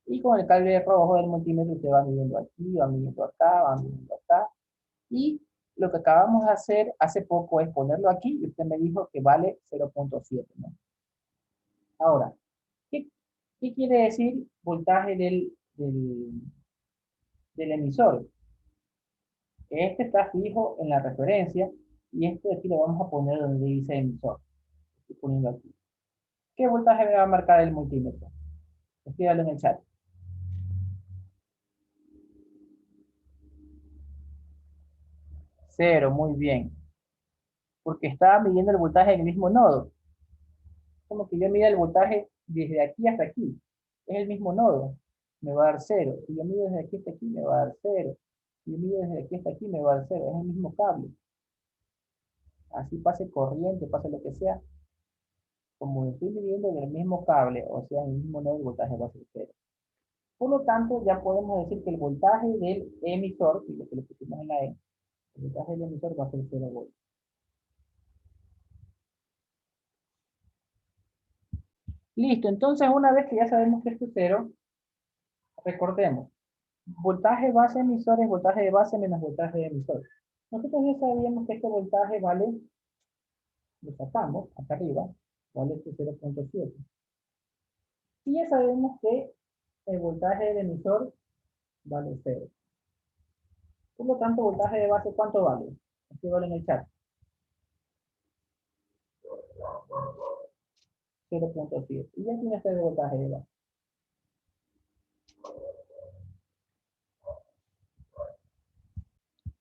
Y con el cable rojo del multímetro usted va midiendo aquí, va midiendo acá, va midiendo acá. Y lo que acabamos de hacer hace poco es ponerlo aquí y usted me dijo que vale 0.7, ¿no? Ahora, ¿qué, qué quiere decir voltaje del emisor? Este está fijo en la referencia y este de aquí lo vamos a poner donde dice emisor. Estoy poniendo aquí. ¿Qué voltaje me va a marcar el multímetro? Escríbalo en el chat. 0, muy bien. Porque estaba midiendo el voltaje en el mismo nodo. Como que yo mida el voltaje desde aquí hasta aquí. Es el mismo nodo. Me va a dar 0. Si yo mido desde aquí hasta aquí, me va a dar 0. Si yo mido desde aquí hasta aquí, me va a dar 0. Es el mismo cable. Así pase corriente, pase lo que sea. Como estoy midiendo en el mismo cable, o sea, en el mismo nodo, el voltaje va a ser 0. Por lo tanto, ya podemos decir que el voltaje del emisor, y lo que le pusimos en la E, el voltaje del emisor va a ser 0 voltios. Listo, entonces una vez que ya sabemos que esto es 0, recordemos, voltaje base emisor es voltaje de base menos voltaje de emisor. Nosotros ya sabíamos que este voltaje vale, lo sacamos acá arriba, vale este 0.7. Y ya sabemos que el voltaje del emisor vale 0. Por lo tanto, voltaje de base, ¿cuánto vale? Aquí vale en el chat. 0.7. Y ya tiene este de voltaje de base.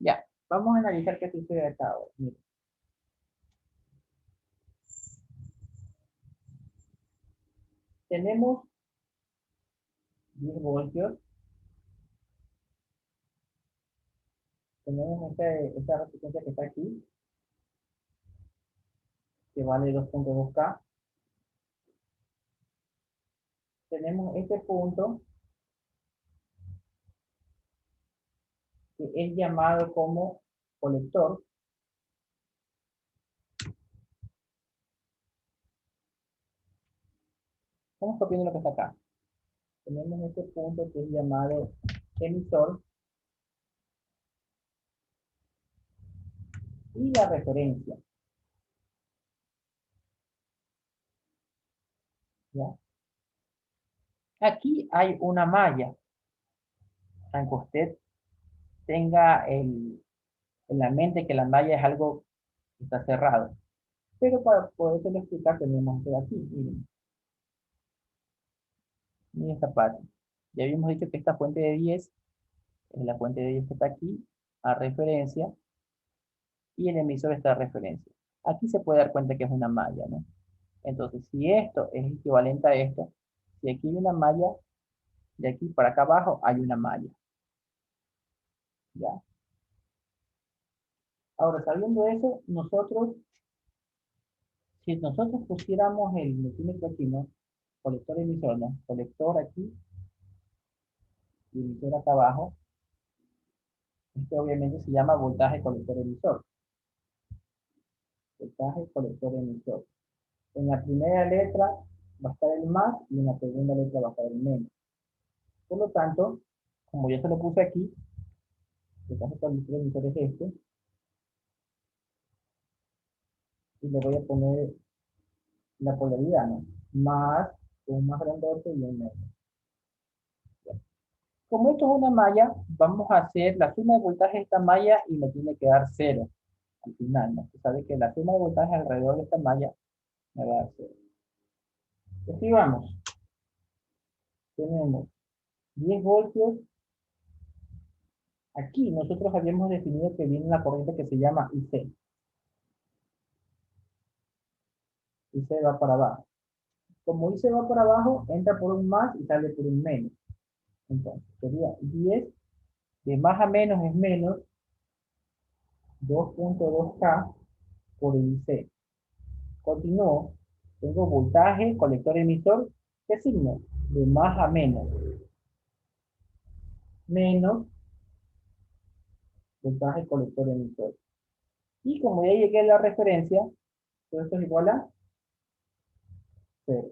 Ya, vamos a analizar qué sucede acá ahora. Miren. Tenemos 10 voltios. Tenemos esta resistencia que está aquí, que vale 2.2K. Tenemos este punto, que es llamado como colector. Estamos copiando lo que está acá. Tenemos este punto que es llamado emisor y la referencia. ¿Ya? Aquí hay una malla. Aunque usted tenga en la mente que la malla es algo que está cerrado. Pero para poderse explicar tenemos que aquí. Miren, miren esta parte. Ya habíamos dicho que esta fuente de 10 es la fuente de 10 que está aquí a referencia y el emisor está a referencia. Aquí se puede dar cuenta que es una malla, ¿no? Entonces, si esto es equivalente a esto, si aquí hay una malla, de aquí para acá abajo hay una malla. ¿Ya? Ahora, sabiendo eso, si nosotros pusiéramos el multímetro aquí, ¿no? Colector emisor, ¿no? Colector aquí y emisor acá abajo, este obviamente se llama voltaje colector emisor. Voltaje colector emisor. En la primera letra va a estar el más y en la segunda letra va a estar el menos. Por lo tanto, como yo se lo puse aquí, el voltaje colector emisor es este, y le voy a poner la polaridad, ¿no? Más, un más grandote y un menos. Como esto es una malla, vamos a hacer la suma de voltaje de esta malla y me tiene que dar 0 al final, ¿no? Usted sabe que la suma de voltaje alrededor de esta malla me va a dar 0. Escribamos. Tenemos 10 voltios. Aquí nosotros habíamos definido que viene la corriente que se llama IC. IC va para abajo. Como IC va para abajo, entra por un más y sale por un menos. Entonces, sería 10 de más a menos es menos 2.2K por el IC. Continúo. Tengo voltaje, colector emisor. ¿Qué signo? De más a menos. Menos voltaje, colector emisor. Y como ya llegué a la referencia, todo esto es igual a 0.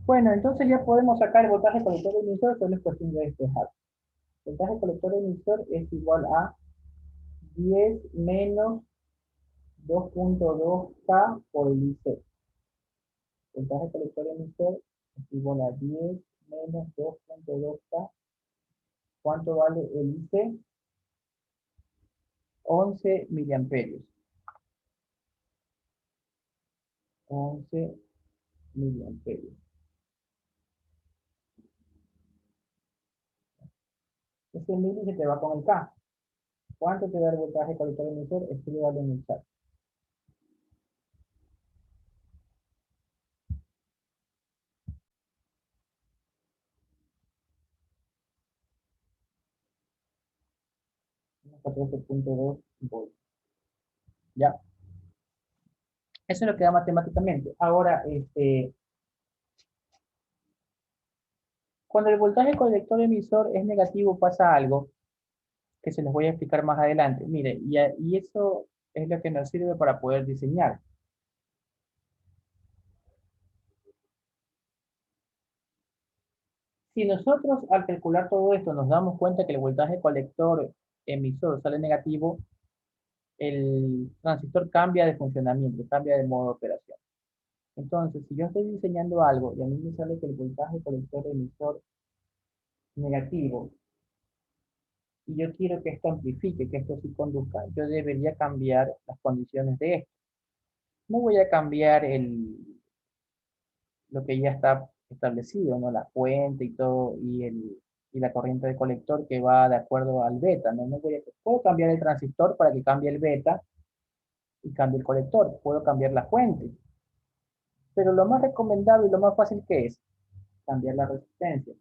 Bueno, entonces ya podemos sacar el voltaje colector emisor, solo es cuestión de despejar. El voltaje colector emisor es igual a 10 menos 2.2K por el IC. El voltaje colector emisor es igual a 10 menos 2.2K. ¿Cuánto vale el IC? 11 miliamperios. 11 miliamperios. Ese mili se te va con el K. ¿Cuánto te da el voltaje colector emisor? Escríbalo en el chat. Unos 14.2 volts. Ya. Eso es lo que da matemáticamente. Ahora, cuando el voltaje colector emisor es negativo, pasa algo que se los voy a explicar más adelante. Mire, y eso es lo que nos sirve para poder diseñar. Si nosotros al calcular todo esto nos damos cuenta que el voltaje colector emisor sale negativo, el transistor cambia de funcionamiento, cambia de modo de operación. Entonces, si yo estoy diseñando algo y a mí me sale que el voltaje colector emisor negativo y yo quiero que esto amplifique, que esto sí conduzca, yo debería cambiar las condiciones de esto. No voy a cambiar lo que ya está establecido, ¿no? La fuente y todo, y la corriente de colector que va de acuerdo al beta, ¿no? Puedo cambiar el transistor para que cambie el beta y cambie el colector. Puedo cambiar la fuente. Pero lo más recomendable y lo más fácil que es cambiar la resistencia.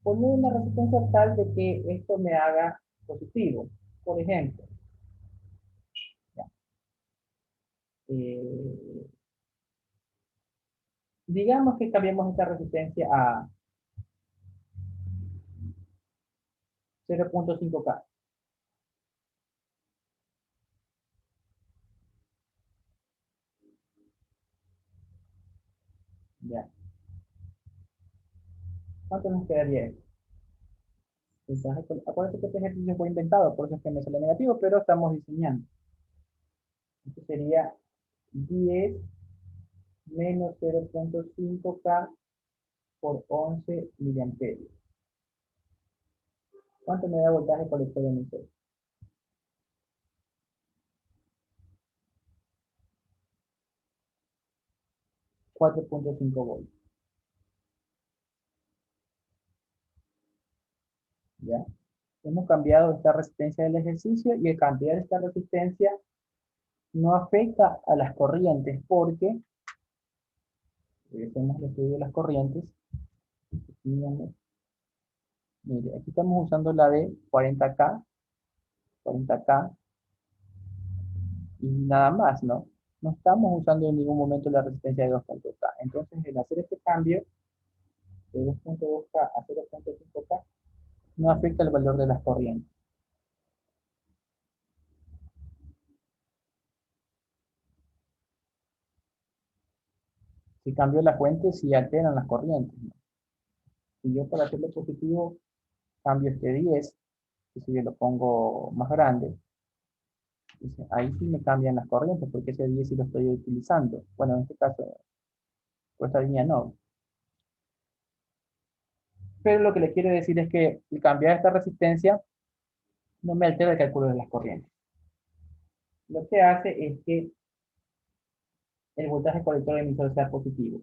Poner una resistencia tal de que esto me haga positivo. Por ejemplo, ya, eh, digamos que cambiamos esta resistencia a 0.5K. Ya. ¿Cuánto nos quedaría esto? Entonces, acuérdense que este ejercicio fue inventado, por eso es que me sale negativo, pero estamos diseñando. Esto sería 10 menos 0.5K por 11 miliamperios. ¿Cuánto me da voltaje colector emisor? 4.5 volts. ¿Ya? Hemos cambiado esta resistencia del ejercicio y el cambiar esta resistencia no afecta a las corrientes porque, hacemos el estudio de las corrientes, mire, aquí estamos usando la de 40K y nada más, ¿no? No estamos usando en ningún momento la resistencia de 2.K. Entonces, el hacer este cambio de 2.2K a 0.5K no afecta el valor de las corrientes. Si cambio la fuente, sí alteran las corrientes, ¿no? Si yo para hacerlo positivo cambio este 10, y si yo lo pongo más grande, ahí sí me cambian las corrientes, porque ese 10 sí lo estoy utilizando. Bueno, en este caso, por esta línea no. Pero lo que le quiero decir es que el cambiar esta resistencia no me altera el cálculo de las corrientes. Lo que hace es que el voltaje colector emisor sea positivo.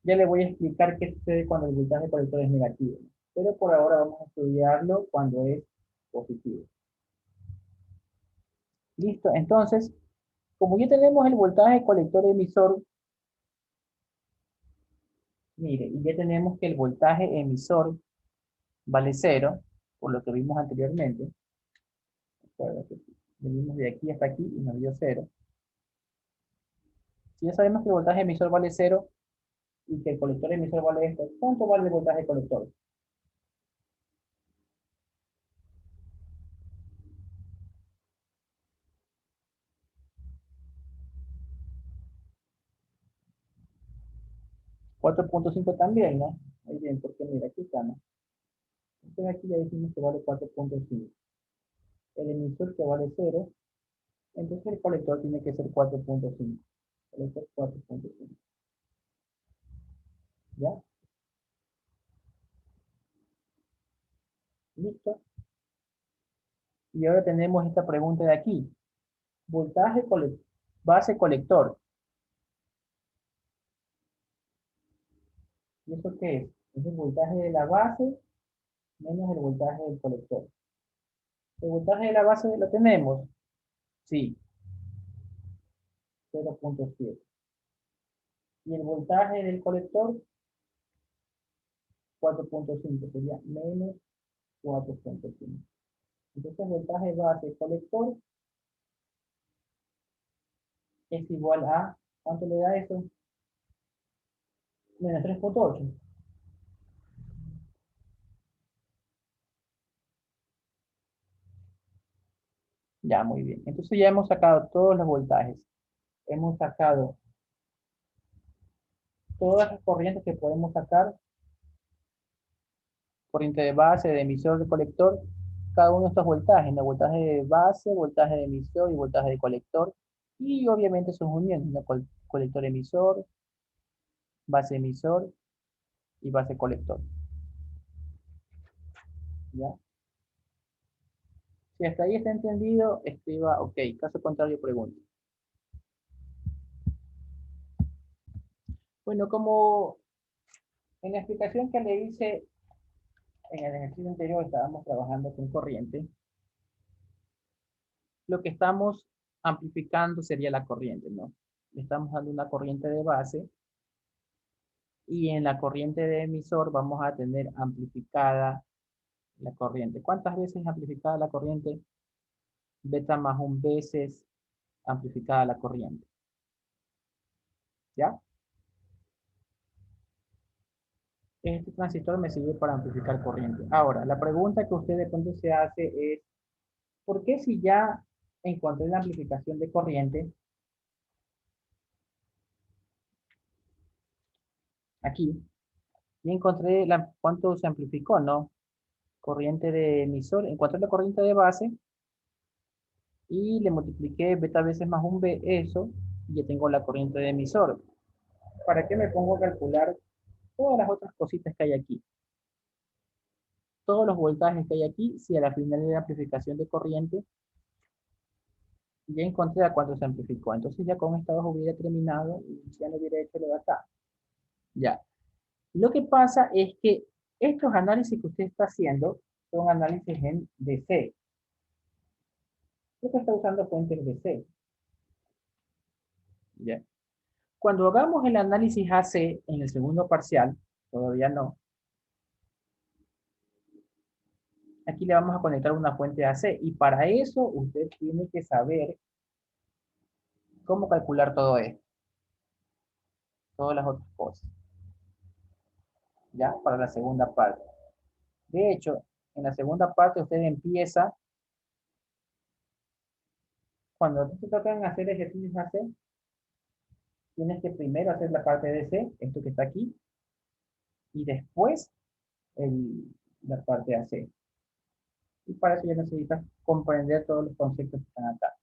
Ya le voy a explicar qué sucede cuando el voltaje colector es negativo, pero por ahora vamos a estudiarlo cuando es positivo. Listo. Entonces, como ya tenemos el voltaje colector emisor, mire, y ya tenemos que el voltaje emisor vale cero, por lo que vimos anteriormente. Recuerda que venimos de aquí hasta aquí y nos dio cero. Si ya sabemos que el voltaje emisor vale cero y que el colector emisor vale esto, ¿cuánto vale el voltaje colector? 4.5 también, ¿no? Muy bien, porque mira, aquí está, ¿no? Entonces aquí ya dijimos que vale 4.5. El emisor que vale cero, entonces el colector tiene que ser 4.5. Colector 4.5. ¿Ya? ¿Listo? Y ahora tenemos esta pregunta de aquí. Voltaje base colector. ¿Y eso qué es? Es el voltaje de la base menos el voltaje del colector. ¿El voltaje de la base lo tenemos? Sí, 0.7. Y el voltaje del colector, 4.5. Sería menos 4.5. Entonces el voltaje base colector es igual a, ¿cuánto le da eso? Menos 3.8. Ya, muy bien. Entonces ya hemos sacado todos los voltajes. Hemos sacado todas las corrientes que podemos sacar, corriente de base, de emisor, de colector, cada uno de estos voltajes, ¿no? Voltaje de base, voltaje de emisor y voltaje de colector. Y obviamente sus uniones, ¿no? Colector emisor, base emisor y base colector. ¿Ya? Si hasta ahí está entendido, escriba OK. Caso contrario, pregunte. Bueno, como en la explicación que le hice en el ejercicio anterior, estábamos trabajando con corriente. Lo que estamos amplificando sería la corriente, ¿no? Le estamos dando una corriente de base y en la corriente de emisor vamos a tener amplificada la corriente. ¿Cuántas veces amplificada la corriente? Beta más un veces amplificada la corriente. ¿Ya? Este transistor me sirve para amplificar corriente. Ahora, la pregunta que usted de pronto se hace es, ¿por qué si ya encontré la amplificación de corriente, aquí, y encontré cuánto se amplificó, ¿no? Corriente de emisor, encontré la corriente de base y le multipliqué beta veces más un B, eso, y ya tengo la corriente de emisor. ¿Para qué me pongo a calcular todas las otras cositas que hay aquí? Todos los voltajes que hay aquí, si a la final de la amplificación de corriente, ya encontré a cuánto se amplificó. Entonces ya con esta hoja hubiera terminado y ya no hubiera hecho lo de acá. Ya. Lo que pasa es que estos análisis que usted está haciendo son análisis en DC. Usted está usando fuentes DC. ¿Ya? Cuando hagamos el análisis AC en el segundo parcial, todavía no, aquí le vamos a conectar una fuente AC y para eso usted tiene que saber cómo calcular todo esto, todas las otras cosas, ¿ya? Para la segunda parte. De hecho, en la segunda parte usted empieza, cuando te tocan hacer ejercicios AC, tienes que primero hacer la parte de C, esto que está aquí, y después la parte AC. Y para eso ya necesitas comprender todos los conceptos que están acá.